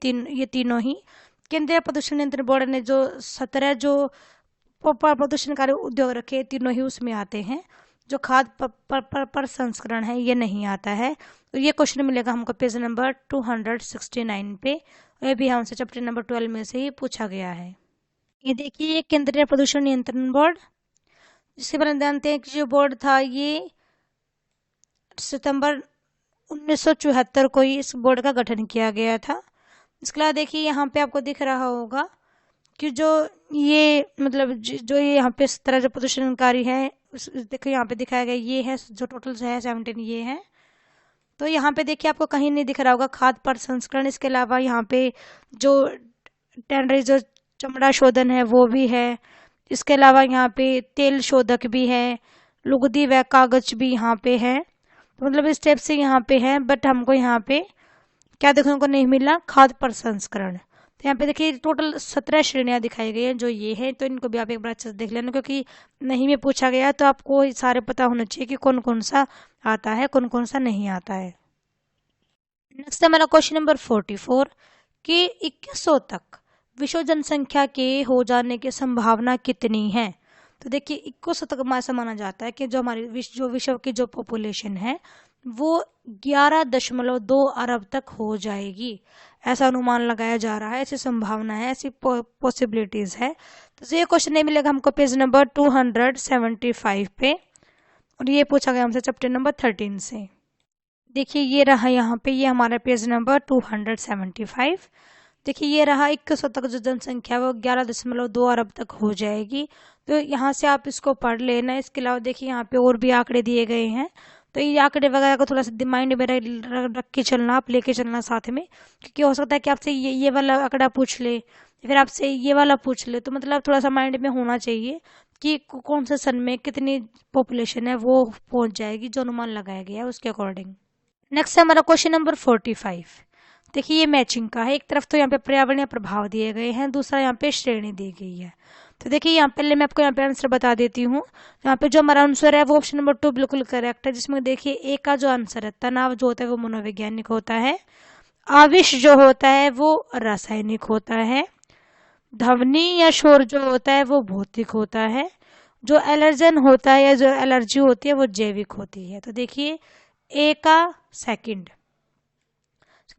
तीनों ही केंद्रीय प्रदूषण नियंत्रण बोर्ड ने जो 17 जो प्रदूषणकारी उद्योग रखे तीनों ही उसमें आते हैं। जो खाद्य प्रसंस्करण है ये नहीं आता है। तो ये क्वेश्चन मिलेगा हमको पेज नंबर 269 पे। ये भी हमसे चैप्टर नंबर 12 में से ही पूछा गया है। ये देखिए केंद्रीय प्रदूषण नियंत्रण बोर्ड, जिसके बारे में जानते हैं कि जो बोर्ड था ये सितंबर 1974 को ही इस बोर्ड का गठन किया गया था। इसके अलावा देखिए यहाँ पे आपको दिख रहा होगा कि जो ये मतलब जो ये यहाँ पे इस तरह जो प्रदूषणकारी है देखो यहाँ पे दिखाया गया ये है जो टोटल है 17 ये है। तो यहाँ पे देखिए आपको कहीं नहीं दिख रहा होगा खाद्य प्रसंस्करण। इसके अलावा यहाँ पे जो टेनरी जो चमड़ा शोधन है वो भी है। इसके अलावा यहाँ पे तेल शोधक भी है, लुगदी व कागज भी यहाँ पे है। तो मतलब इस टाइप से यहाँ पे है, बट हमको यहाँ पे क्या देखने को नहीं मिला खाद्य प्रसंस्करण। तो यहाँ पे देखिए टोटल 17 श्रेणियां दिखाई गई हैं जो ये है। तो इनको भी आप एक बार अच्छे से देख लेना, क्योंकि नहीं में पूछा गया तो आपको सारे पता होना चाहिए कि कौन कौन सा आता है कौन कौन सा नहीं आता है। नेक्स्ट हमारा क्वेश्चन नंबर 44 कि 2100 तक विश्व जनसंख्या के हो जाने की संभावना कितनी है? तो देखिए 2100 तक ऐसा माना जाता है कि जो हमारी विश्व की जो पॉपुलेशन है वो 11.2 अरब तक हो जाएगी, ऐसा अनुमान लगाया जा रहा है, ऐसी संभावना है, ऐसी पॉसिबिलिटीज है। तो ये क्वेश्चन नहीं मिलेगा हमको पेज नंबर 275 पे। और ये पूछा गया हमसे चैप्टर नंबर 13 से। देखिए ये रहा यहाँ पे, ये हमारा पेज नंबर 275। देखिए ये रहा 2100 तक जो जनसंख्या वो 11.2 अरब तक हो जाएगी। तो यहाँ से आप इसको पढ़ लेना। इसके अलावा देखिए यहाँ पे और भी आंकड़े दिए गए हैं, तो ये आंकड़े वगैरह को थोड़ा सा माइंड में रख के चलना, आप लेके चलना साथ में, क्योंकि हो सकता है कि आपसे ये वाला आंकड़ा पूछ ले, फिर आपसे ये वाला पूछ ले। तो मतलब थोड़ा सा माइंड में होना चाहिए कि कौन से सन में कितनी पॉपुलेशन है वो पहुंच जाएगी, जो अनुमान लगाया गया है उसके अकॉर्डिंग। नेक्स्ट है हमारा क्वेश्चन नंबर 45। देखिए ये मैचिंग का है। एक तरफ तो यहाँ पे पर्यावरणीय प्रभाव दिए गए हैं, दूसरा यहाँ पे श्रेणी दी गई है। तो देखिए यहाँ पहले मैं आपको यहाँ पे आंसर बता देती हूँ। यहाँ पे जो हमारा आंसर है वो ऑप्शन नंबर 2 बिल्कुल करेक्ट है, जिसमें देखिए ए का जो आंसर है तनाव जो होता है वो मनोवैज्ञानिक होता है, आविश जो होता है वो रासायनिक होता है, ध्वनि या शोर जो होता है वो भौतिक होता है, जो एलर्जन होता है या जो एलर्जी होती है वो जैविक होती है। तो देखिए ए का सेकंड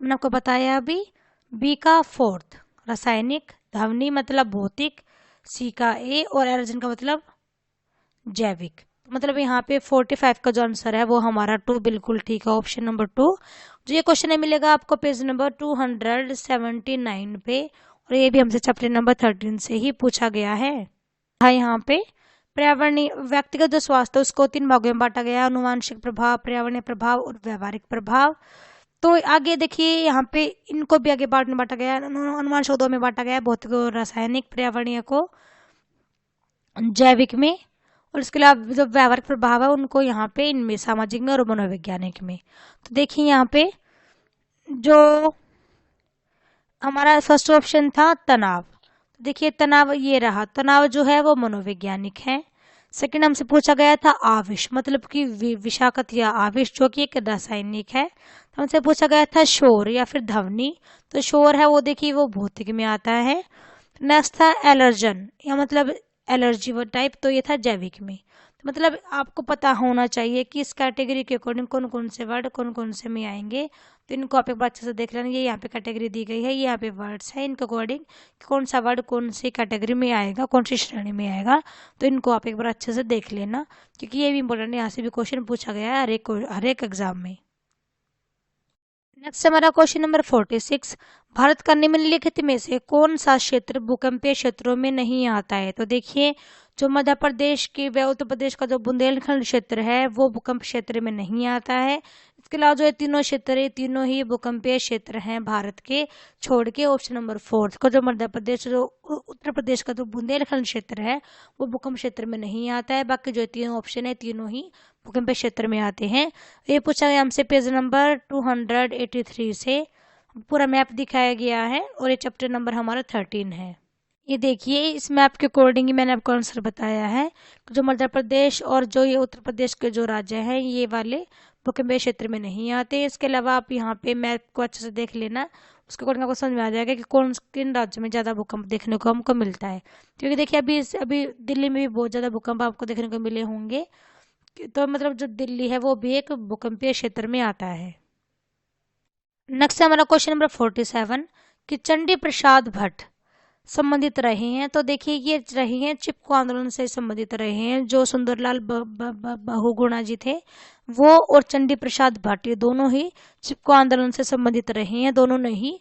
मैंने आपको बताया अभी। बी का फोर्थ रासायनिक, ध्वनि मतलब भौतिक, सी का ए और एरोजन का मतलब जैविक। मतलब यहाँ पे 45 का जो आंसर है वो हमारा 2 बिल्कुल ठीक है, ऑप्शन नंबर 2। जो ये क्वेश्चन है मिलेगा आपको पेज नंबर 279 पे, और ये भी हमसे चैप्टर नंबर 13 से ही पूछा गया है। हाँ, यहाँ पे पर्यावरणीय व्यक्तिगत जो स्वास्थ्य उसको 3 भागों में बांटा गया है, अनुवांशिक प्रभाव, पर्यावरणीय प्रभाव और व्यवहारिक प्रभाव। तो आगे देखिए यहाँ पे इनको भी आगे पार्ट में बांटा गया है, अनुवांशिक को 2 में बांटा गया है, भौतिक और रासायनिक, पर्यावरणीय को जैविक में, और इसके अलावा जो व्यवहारिक प्रभाव है उनको यहाँ पे इनमें सामाजिक में और मनोवैज्ञानिक में। तो देखिए यहाँ पे जो हमारा फर्स्ट ऑप्शन था तनाव, तो देखिए तनाव ये रहा, तनाव जो है वो मनोवैज्ञानिक है। सेकंड हमसे पूछा गया था आविष, मतलब कि विषाक्त या आविष, जो कि एक रासायनिक है। तो हमसे पूछा गया था शोर या फिर ध्वनि, तो शोर है वो देखिए वो भौतिक में आता है। नेक्स्ट था एलर्जन या मतलब एलर्जी वो टाइप, तो ये था जैविक में। तो मतलब आपको पता होना चाहिए कि इस कैटेगरी के अकॉर्डिंग कौन कौन से वर्ड कौन कौन से में आएंगे। तो इनको आप एक बार अच्छे से देख लेना, ये यहाँ पे कैटेगरी दी गई है, ये यहाँ पे वर्ड्स है, इनके अकॉर्डिंग कौन सा वर्ड कौन सी कैटेगरी में आएगा, कौन सी श्रेणी में आएगा। तो इनको आप एक बार अच्छे से देख लेना, क्योंकि ये भी इंपॉर्टेंट है, यहाँ से भी क्वेश्चन पूछा गया है हर एक एग्जाम में। नेक्स्ट हमारा क्वेश्चन नंबर 46, भारत का निम्नलिखित में से कौन सा क्षेत्र भूकंपीय क्षेत्रों में नहीं आता है। तो देखिए जो मध्य प्रदेश की व उत्तर प्रदेश का जो बुंदेलखंड क्षेत्र है वो भूकंप क्षेत्र में नहीं आता है। इसके अलावा जो ये तीनों क्षेत्र है तीनों ही भूकंपीय क्षेत्र हैं भारत के, छोड़ के ऑप्शन नंबर 4 का जो मध्य प्रदेश जो उत्तर प्रदेश का जो बुंदेलखंड क्षेत्र है वो भूकंप क्षेत्र में नहीं आता है। बाकी जो तीनों ऑप्शन है तीनों ही भूकंपीय क्षेत्र में आते हैं। ये पूछा गया हमसे पेज नंबर 283 से, पूरा मैप दिखाया गया है और ये चैप्टर नंबर हमारा 13 है। ये देखिए इस मैप के अकॉर्डिंग ही मैंने आपको आंसर बताया है, जो मध्य प्रदेश और जो ये उत्तर प्रदेश के जो राज्य हैं ये वाले भूकंपीय क्षेत्र में नहीं आते। इसके अलावा आप यहाँ पे मैप को अच्छे से देख लेना, उसके अकॉर्डिंग आपको समझ में आ जाएगा कि कौन किन राज्यों में ज़्यादा भूकंप देखने को हमको मिलता है। क्योंकि देखिए अभी दिल्ली में भी बहुत ज़्यादा भूकंप आपको देखने को मिले होंगे, तो मतलब जो दिल्ली है वो भी एक भूकंपीय क्षेत्र में आता है। नेक्स्ट है हमारा क्वेश्चन नंबर 47 कि चंडी प्रसाद भट्ट संबंधित रहे हैं। तो देखिए ये रहे हैं चिपको आंदोलन से संबंधित रहे हैं, जो सुंदरलाल बहुगुणा जी थे वो और चंडी प्रसाद भट्ट ये दोनों ही चिपको आंदोलन से संबंधित रहे हैं। दोनों ने ही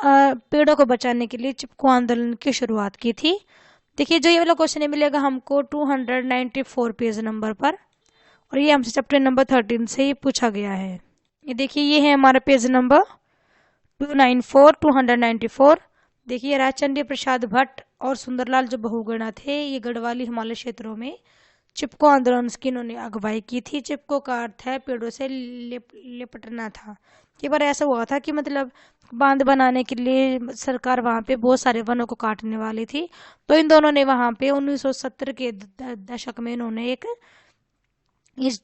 पेड़ों को बचाने के लिए चिपको आंदोलन की शुरुआत की थी। देखिए जो ये वाला क्वेश्चन मिलेगा हमको 294 पेज नंबर पर, और ये हमसे चैप्टर नंबर 13 से ही पूछा गया है। ये देखिए ये है हमारा पेज नंबर 294। देखिए राजचंडी प्रसाद भट्ट और सुंदरलाल जो बहुगुणा थे ये गढ़वाली हिमालय क्षेत्रों में चिपको आंदोलन की इन्होंने अगुवाई की थी। चिपको का अर्थ है पेड़ों से लिपटना था। कई बार ऐसा हुआ था कि मतलब बांध बनाने के लिए सरकार वहां पे बहुत सारे वनों को काटने वाली थी, तो इन दोनों ने वहां पे 1970 के दशक में इन्होंने एक इस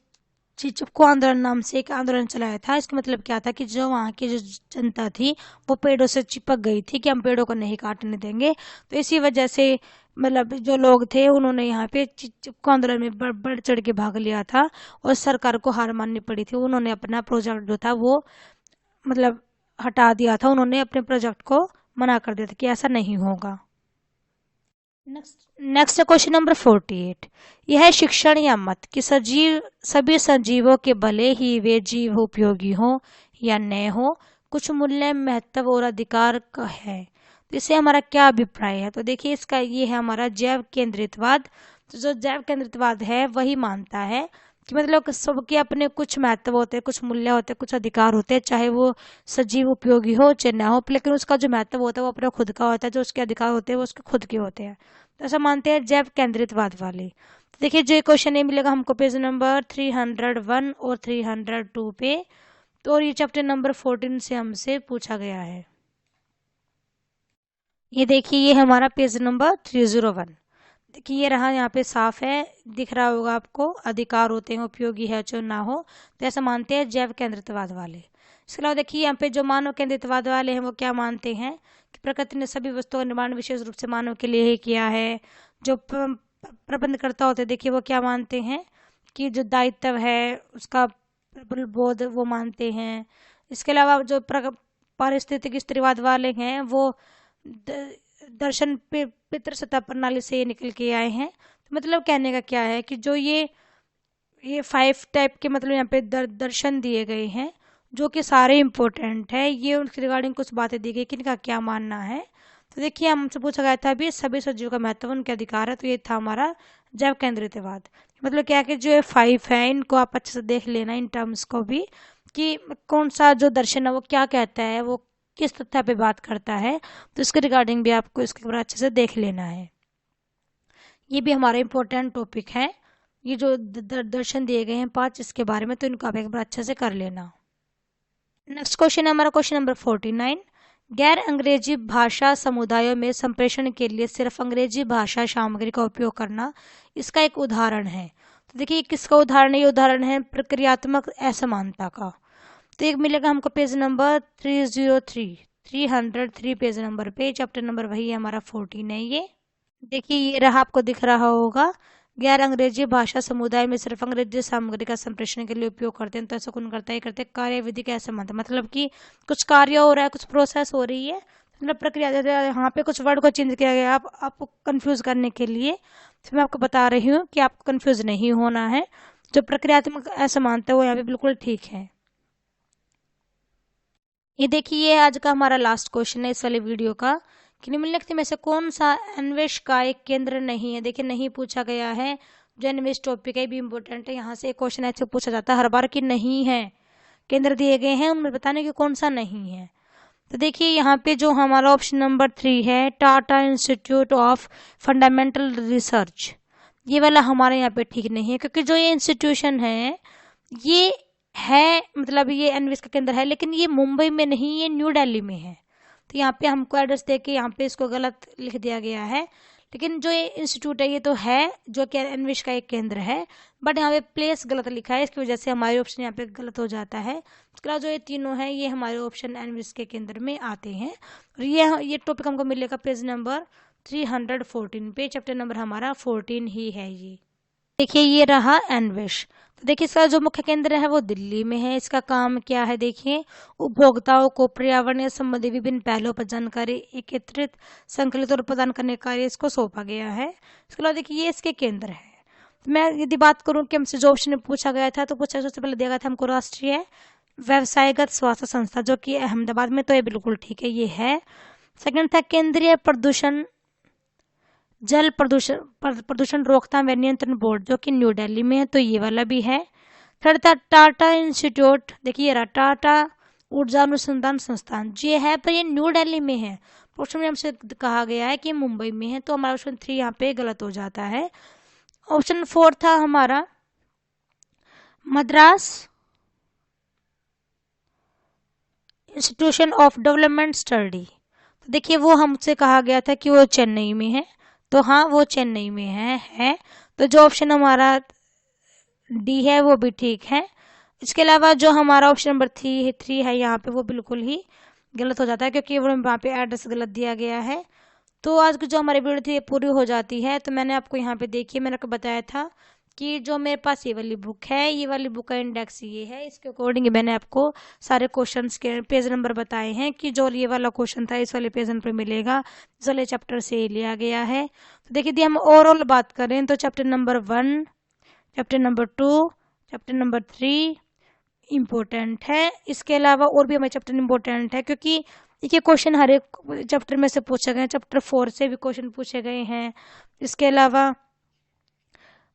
चिपको आंदोलन नाम से एक आंदोलन चलाया था। इसका मतलब क्या था कि जो वहाँ की जो जनता थी वो पेड़ों से चिपक गई थी कि हम पेड़ों को नहीं काटने देंगे। तो इसी वजह से मतलब जो लोग थे उन्होंने यहाँ पे चिपको आंदोलन में बढ़ चढ़ के भाग लिया था और सरकार को हार माननी पड़ी थी। उन्होंने अपना प्रोजेक्ट जो था वो मतलब हटा दिया था, उन्होंने अपने प्रोजेक्ट को मना कर दिया था कि ऐसा नहीं होगा। नेक्स्ट क्वेश्चन नंबर 48, यह है शिक्षण या मत कि सभी सजीवों के भले ही वे जीव उपयोगी हो या न हो कुछ मूल्य महत्व और अधिकार का है। तो इससे हमारा क्या अभिप्राय है। तो देखिए इसका ये है हमारा जैव केंद्रितवाद। तो जो जैव केंद्रितवाद है वही मानता है कि मतलब सबके अपने कुछ महत्व होते हैं, कुछ मूल्य होते हैं, कुछ अधिकार होते हैं, चाहे वो सजीव उपयोगी हो चाहे ना हो, लेकिन उसका जो महत्व होता है वो अपना खुद का होता है, जो उसके अधिकार होते हैं वो उसके खुद के होते हैं। तो ऐसा मानते हैं जैव केंद्रितवाद वाले। तो देखिए जो क्वेश्चन ये मिलेगा हमको पेज नंबर 301 और 302 पे, तो और ये चैप्टर नंबर 14 से हमसे पूछा गया है। ये देखिए ये हमारा पेज नंबर 301। देखिए ये रहा, यहाँ पे साफ है दिख रहा होगा आपको, अधिकार होते हैं उपयोगी है जो ना हो, तो ऐसा मानते हैं जैव केंद्रितवाद वाले। इसके अलावा देखिए यहाँ पे जो मानव केंद्रितवाद वाले हैं वो क्या मानते हैं कि प्रकृति ने सभी वस्तुओं का निर्माण विशेष रूप से मानव के लिए ही किया है। जो प्रबंधकर्ता होते हैं देखिए वो क्या मानते हैं कि जो दायित्व है उसका प्रबल बोध वो मानते हैं। इसके अलावा जो पारिस्थितिक स्त्रीवाद वाले हैं वो दर्शन पितृ सत्ता प्रणाली से ये निकल के आए हैं। तो मतलब कहने का क्या है कि जो ये 5 टाइप के मतलब यहाँ पे दर्शन दिए गए हैं जो कि सारे इम्पोर्टेंट है, ये उनके रिगार्डिंग कुछ बातें दी गई कि इनका क्या मानना है। तो देखिए हमसे पूछा गया था अभी सभी सजीवों का महत्व उनके अधिकार है, तो ये था हमारा जैव केंद्रितवाद। मतलब क्या कि जो ये 5 है इनको आप अच्छे से देख लेना इन टर्म्स को भी कि कौन सा जो दर्शन है वो क्या कहता है, वो किस तथ्य पे बात करता है, तो इसके रिगार्डिंग भी आपको इसके ऊपर अच्छे से देख लेना है। ये भी हमारा इम्पोर्टेंट टॉपिक है, ये जो दर्शन दिए गए हैं 5 इसके बारे में, तो इनको आप एक बार अच्छे से कर लेना। नेक्स्ट क्वेश्चन है हमारा क्वेश्चन नंबर 49। गैर अंग्रेजी भाषा समुदायों में संप्रेषण के लिए सिर्फ अंग्रेजी भाषा सामग्री का उपयोग करना इसका एक उदाहरण है। तो देखिए किसका उदाहरण है, ये उदाहरण है प्रक्रियात्मक असमानता का। तो एक मिलेगा हमको पेज नंबर 303 पेज नंबर पे, चैप्टर नंबर वही है हमारा 14 है ये। देखिए ये रहा, आपको दिख रहा होगा, गैर अंग्रेजी भाषा समुदाय में सिर्फ अंग्रेजी सामग्री का संप्रेषण के लिए उपयोग करते हैं। तो ऐसा कौन करता है, करते कार्य विधि का संबंध, मतलब कि कुछ कार्य हो रहा है, कुछ प्रोसेस हो रही है, मतलब प्रक्रिया, यहाँ पे कुछ वर्ड को चेंज किया गया आपको कंफ्यूज करने के लिए। तो मैं आपको बता रही हूँ कि आपको कंफ्यूज नहीं होना है, जो प्रक्रियात्मक असमानता है वो यहाँ पे बिल्कुल ठीक है। ये देखिए ये आज का हमारा लास्ट क्वेश्चन है इस वाले वीडियो का कि निम्नलिखित में से कौन सा अन्वेष का एक केंद्र नहीं है। देखिए नहीं पूछा गया है, जो अन्वेष टॉपिक है भी इम्पोर्टेंट है, यहाँ से एक क्वेश्चन ऐसे पूछा जाता है हर बार कि नहीं है, केंद्र दिए गए हैं उनमें बताने की कौन सा नहीं है। तो देखिए यहाँ पे जो हमारा ऑप्शन नंबर 3 है Tata institute of fundamental research, ये वाला हमारे यहाँ पे ठीक नहीं है, क्योंकि जो ये इंस्टीट्यूशन है ये है मतलब ये एनवीएस का केंद्र है, लेकिन ये मुंबई में नहीं, ये न्यू दिल्ली में है। तो यहाँ पे हमको एड्रेस दे के यहाँ पे इसको गलत लिख दिया गया है, लेकिन जो ये इंस्टीट्यूट है ये तो है जो कि एनवीएस का एक केंद्र है, बट यहाँ पे प्लेस गलत लिखा है, इसकी वजह से हमारे ऑप्शन यहाँ पे गलत हो जाता है। उसके अलावा जो ये तीनों हैं ये हमारे ऑप्शन एनवीएस के केंद्र में आते हैं। और ये टॉपिक हमको मिलेगा पेज नंबर 314 पे, चैप्टर नंबर हमारा 14 ही है ये। देखिए ये रहा एनविश। तो देखिए इसका जो मुख्य केंद्र है वो दिल्ली में है। इसका काम क्या है, देखिए उपभोक्ताओं को पर्यावरण संबंधी विभिन्न पहलुओं पर जानकारी एकत्रित संकलित और प्रदान करने का कार्य इसको सौंपा गया है। इसके अलावा देखिए ये इसके केंद्र है। तो मैं यदि बात करूं कि हमसे जो ऑप्शन पूछा गया था, तो पूछा सबसे पहले दिया गया था हमको राष्ट्रीय व्यवसायगत स्वास्थ्य संस्था जो कि अहमदाबाद में, तो ये बिल्कुल ठीक है, ये है। सेकंड था केंद्रीय जल प्रदूषण रोकथाम व नियंत्रण बोर्ड जो कि न्यू दिल्ली में है, तो ये वाला भी है। थर्ड था टाटा इंस्टीट्यूट, देखिए रहा टाटा ऊर्जा अनुसंधान संस्थान, ये है पर ये न्यू दिल्ली में है। ऑप्शन में हमसे कहा गया है कि मुंबई में है, तो हमारा ऑप्शन 3 यहाँ पे गलत हो जाता है। ऑप्शन 4 था हमारा Madras institution of development study, तो देखिए वो हमसे कहा गया था कि वो चेन्नई में है, तो हाँ वो चेन्नई में है। तो जो ऑप्शन हमारा डी है वो भी ठीक है। इसके अलावा जो हमारा ऑप्शन नंबर 3 है यहाँ पे वो बिल्कुल ही गलत हो जाता है, क्योंकि वो वहाँ पे एड्रेस गलत दिया गया है। तो आज की जो हमारी वीडियो थी ये पूरी हो जाती है। तो मैंने आपको यहाँ पे देखिए मैंने आपको बताया था कि जो मेरे पास ये वाली बुक है, ये वाली बुक का इंडेक्स ये है, इसके अकॉर्डिंग मैंने आपको सारे क्वेश्चंस के पेज नंबर बताए हैं कि जो ये वाला क्वेश्चन था इस वाले पेज नंबर पे मिलेगा, इस वाले चैप्टर से लिया गया है। तो देखिए यदि हम ओवरऑल बात करें तो chapter number 1, chapter number 2, chapter number 3 important है। इसके अलावा और भी हमारे चैप्टर इम्पोर्टेंट है, क्योंकि ये क्वेश्चन हर एक चैप्टर में से पूछे गए। चैप्टर 4 से भी क्वेश्चन पूछे गए हैं, इसके अलावा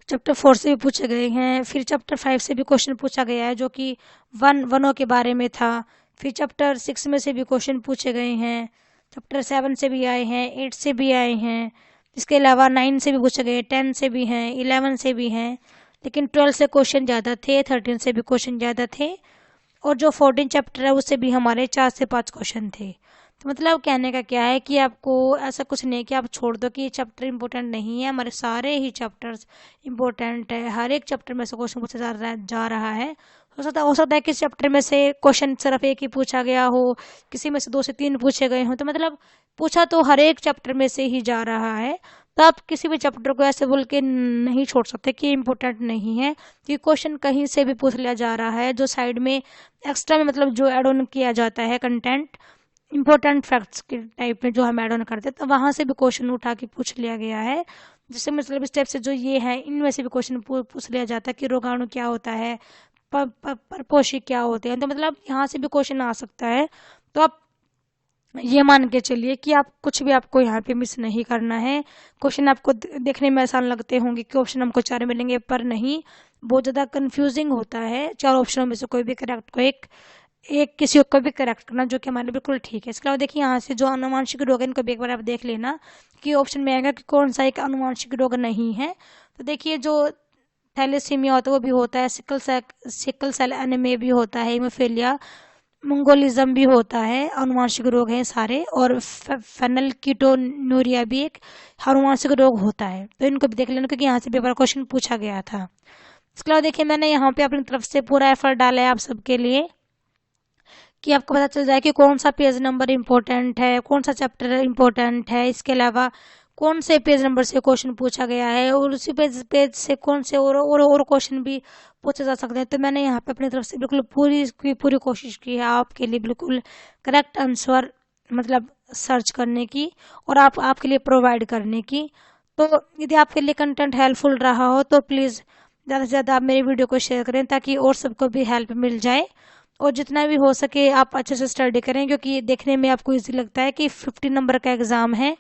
चैप्टर 4 से भी पूछे गए हैं, फिर चैप्टर 5 से भी क्वेश्चन पूछा गया है जो कि वनों के बारे में था। फिर चैप्टर 6 में से भी क्वेश्चन पूछे गए हैं, चैप्टर 7 से भी आए हैं, 8 से भी आए हैं, इसके अलावा 9 से भी पूछे गए, 10 से भी हैं, 11 से भी हैं, लेकिन 12 से क्वेश्चन ज़्यादा थे, 13 से भी क्वेश्चन ज़्यादा थे, और जो 14 चैप्टर है उससे भी हमारे 4 से 5 क्वेश्चन थे। तो मतलब कहने का क्या है कि आपको ऐसा कुछ नहीं कि आप छोड़ दो कि ये चैप्टर इंपॉर्टेंट नहीं है, हमारे सारे ही चैप्टर्स इंपॉर्टेंट है। हर एक चैप्टर में से क्वेश्चन पूछा जा रहा है। हो सकता है किसी चैप्टर में से क्वेश्चन सिर्फ एक ही पूछा गया हो, किसी में से 2 से 3 पूछे गए हों, तो मतलब पूछा तो हर एक चैप्टर में से ही जा रहा है। तो आप किसी भी चैप्टर को ऐसे बोल के नहीं छोड़ सकते कि इम्पोर्टेंट नहीं है, कि क्वेश्चन कहीं से भी पूछ लिया जा रहा है। जो साइड में एक्स्ट्रा में मतलब जो एड ऑन किया जाता है कंटेंट, इम्पोर्टेंट फैक्ट्स के टाइप में जो हम एड ऑन करते हैं, तो वहाँ से भी क्वेश्चन उठा के पूछ लिया गया है। जैसे मतलब स्टेप से जो ये है, इनमें से भी क्वेश्चन पूछ लिया जाता है कि रोगाणु क्या होता है, परपोषी क्या होते हैं। तो मतलब यहाँ से भी क्वेश्चन आ सकता है। तो आप ये मान के चलिए कि आप कुछ भी आपको यहाँ पे मिस नहीं करना है। क्वेश्चन आपको देखने में आसान लगते होंगे कि ऑप्शन हमको 4 मिलेंगे, पर नहीं, बहुत ज़्यादा कंफ्यूजिंग होता है। 4 ऑप्शनों में से कोई भी करेक्ट को एक किसी को भी करेक्ट करना, जो कि हमारे लिए बिल्कुल ठीक है। इसके अलावा देखिए यहाँ से जो अनुवांशिक रोग है, इनको भी एक बार आप देख लेना कि ऑप्शन में आएगा कि कौन सा एक अनुवांशिक रोग नहीं है। तो देखिए जो थैलेसीमिया होता है वो भी होता है, सिकल सेल एनीमिया भी होता है, हीमोफीलिया, मंगोलिज्म भी होता है, अनुवांशिक रोग है सारे, और फेनलकीटोनुरिया भी एक अनुवांशिक रोग होता है। तो इनको भी देख लेना क्योंकि यहाँ से पेपर क्वेश्चन पूछा गया था। इसके अलावा देखिए मैंने यहाँ पे अपनी तरफ से पूरा एफर्ट डाला है आप सबके लिए कि आपको पता चल जाए कि कौन सा पेज नंबर इम्पोर्टेंट है, कौन सा चैप्टर इम्पोर्टेंट है, इसके अलावा कौन से पेज नंबर से क्वेश्चन पूछा गया है, और उसी पेज से कौन से और क्वेश्चन भी पूछे जा सकते हैं। तो मैंने यहाँ पे अपनी तरफ से बिल्कुल पूरी कोशिश की है आपके लिए बिल्कुल करेक्ट आंसर मतलब सर्च करने की और आपके लिए प्रोवाइड करने की। तो यदि आपके लिए कंटेंट हेल्पफुल रहा हो तो प्लीज़ ज़्यादा से ज़्यादा आप मेरी वीडियो को शेयर करें ताकि और सबको भी हेल्प मिल जाए, और जितना भी हो सके आप अच्छे से स्टडी करें, क्योंकि देखने में आपको इजी लगता है कि 50 नंबर का एग्ज़ाम है,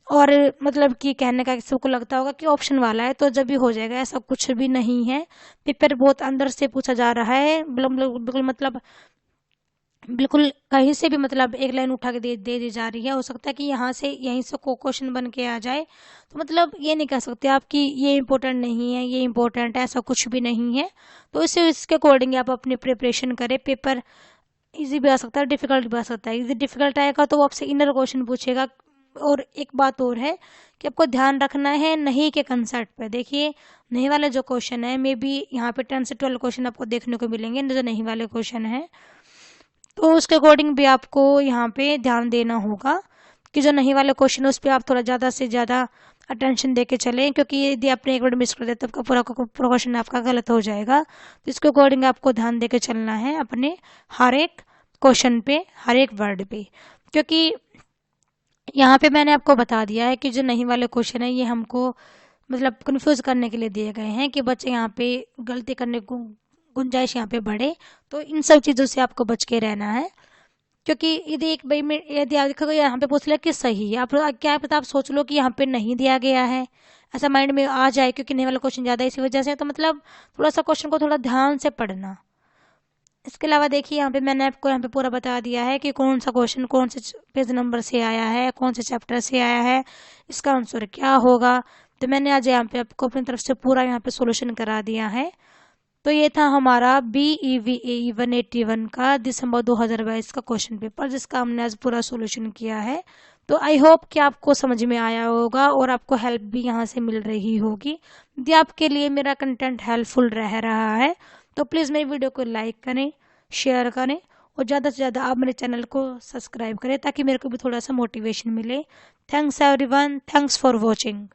और मतलब कि कहने का सबको लगता होगा कि ऑप्शन वाला है तो जब भी हो जाएगा, ऐसा कुछ भी नहीं है। पेपर बहुत अंदर से पूछा जा रहा है, बिल्कुल कहीं से भी मतलब एक लाइन उठा के दे दी जा रही है। हो सकता है कि यहीं से क्वेश्चन बन के आ जाए। तो मतलब ये नहीं कह सकते आप कि ये इम्पोर्टेंट नहीं है, ये इम्पोर्टेंट है, ऐसा कुछ भी नहीं है। तो इसके अकॉर्डिंग आप अपनी प्रिपरेशन करें। पेपर इजी भी आ सकता है, डिफिकल्ट भी आ सकता है। यदि डिफिकल्ट आएगा तो वो आपसे इनर क्वेश्चन पूछेगा। और एक बात और है कि आपको ध्यान रखना है नहीं के कंसेप्ट पे। देखिए नहीं वाले जो क्वेश्चन है, मे बी यहाँ पे 10 से 12 क्वेश्चन आपको देखने को मिलेंगे जो नहीं वाले क्वेश्चन है, तो उसके अकॉर्डिंग भी आपको यहाँ पे ध्यान देना होगा कि जो नहीं वाले क्वेश्चन है उस पर आप थोड़ा ज़्यादा से ज़्यादा अटेंशन दे के चलें, क्योंकि यदि आपने एक बार मिस कर दिया तो आपका पूरा क्वेश्चन आपका गलत हो जाएगा। तो इसके अकॉर्डिंग आपको ध्यान दे के चलना है अपने हर एक क्वेश्चन पे, हर एक वर्ड पे, क्योंकि यहाँ पे मैंने आपको बता दिया है कि जो नहीं वाले क्वेश्चन है ये हमको मतलब कंफ्यूज करने के लिए दिए गए हैं कि बच्चे यहाँ पे गलती करने को गुंजाइश यहाँ पे बढ़े। तो इन सब चीज़ों से आपको बच के रहना है, क्योंकि यदि एक भाई में यदि आप देखोगे यहाँ पे पूछ लिया कि सही है, आप क्या पता आप सोच लो कि यहाँ पे नहीं दिया गया है, ऐसा माइंड में आ जाए क्योंकि नहीं वाला क्वेश्चन ज़्यादा इसी वजह से। तो मतलब थोड़ा सा क्वेश्चन को थोड़ा ध्यान से पढ़ना। इसके अलावा देखिए यहाँ पे मैंने आपको यहाँ पे पूरा बता दिया है कि कौन सा क्वेश्चन कौन से पेज नंबर से आया है, कौन से चैप्टर से आया है, इसका आंसर क्या होगा। तो मैंने आज यहाँ पे आपको अपनी तरफ से पूरा यहाँ पे सोल्यूशन करा दिया है। तो ये था हमारा BEVAE 181 का दिसंबर 2022 का क्वेश्चन पेपर, जिसका हमने आज पूरा सोल्यूशन किया है। तो आई होप कि आपको समझ में आया होगा और आपको हेल्प भी यहाँ से मिल रही होगी। यदि आपके लिए मेरा कंटेंट हेल्पफुल रह रहा है तो प्लीज़ मेरी वीडियो को लाइक करें, शेयर करें और ज़्यादा से ज़्यादा आप मेरे चैनल को सब्सक्राइब करें ताकि मेरे को भी थोड़ा सा मोटिवेशन मिले। Thanks everyone, thanks for watching.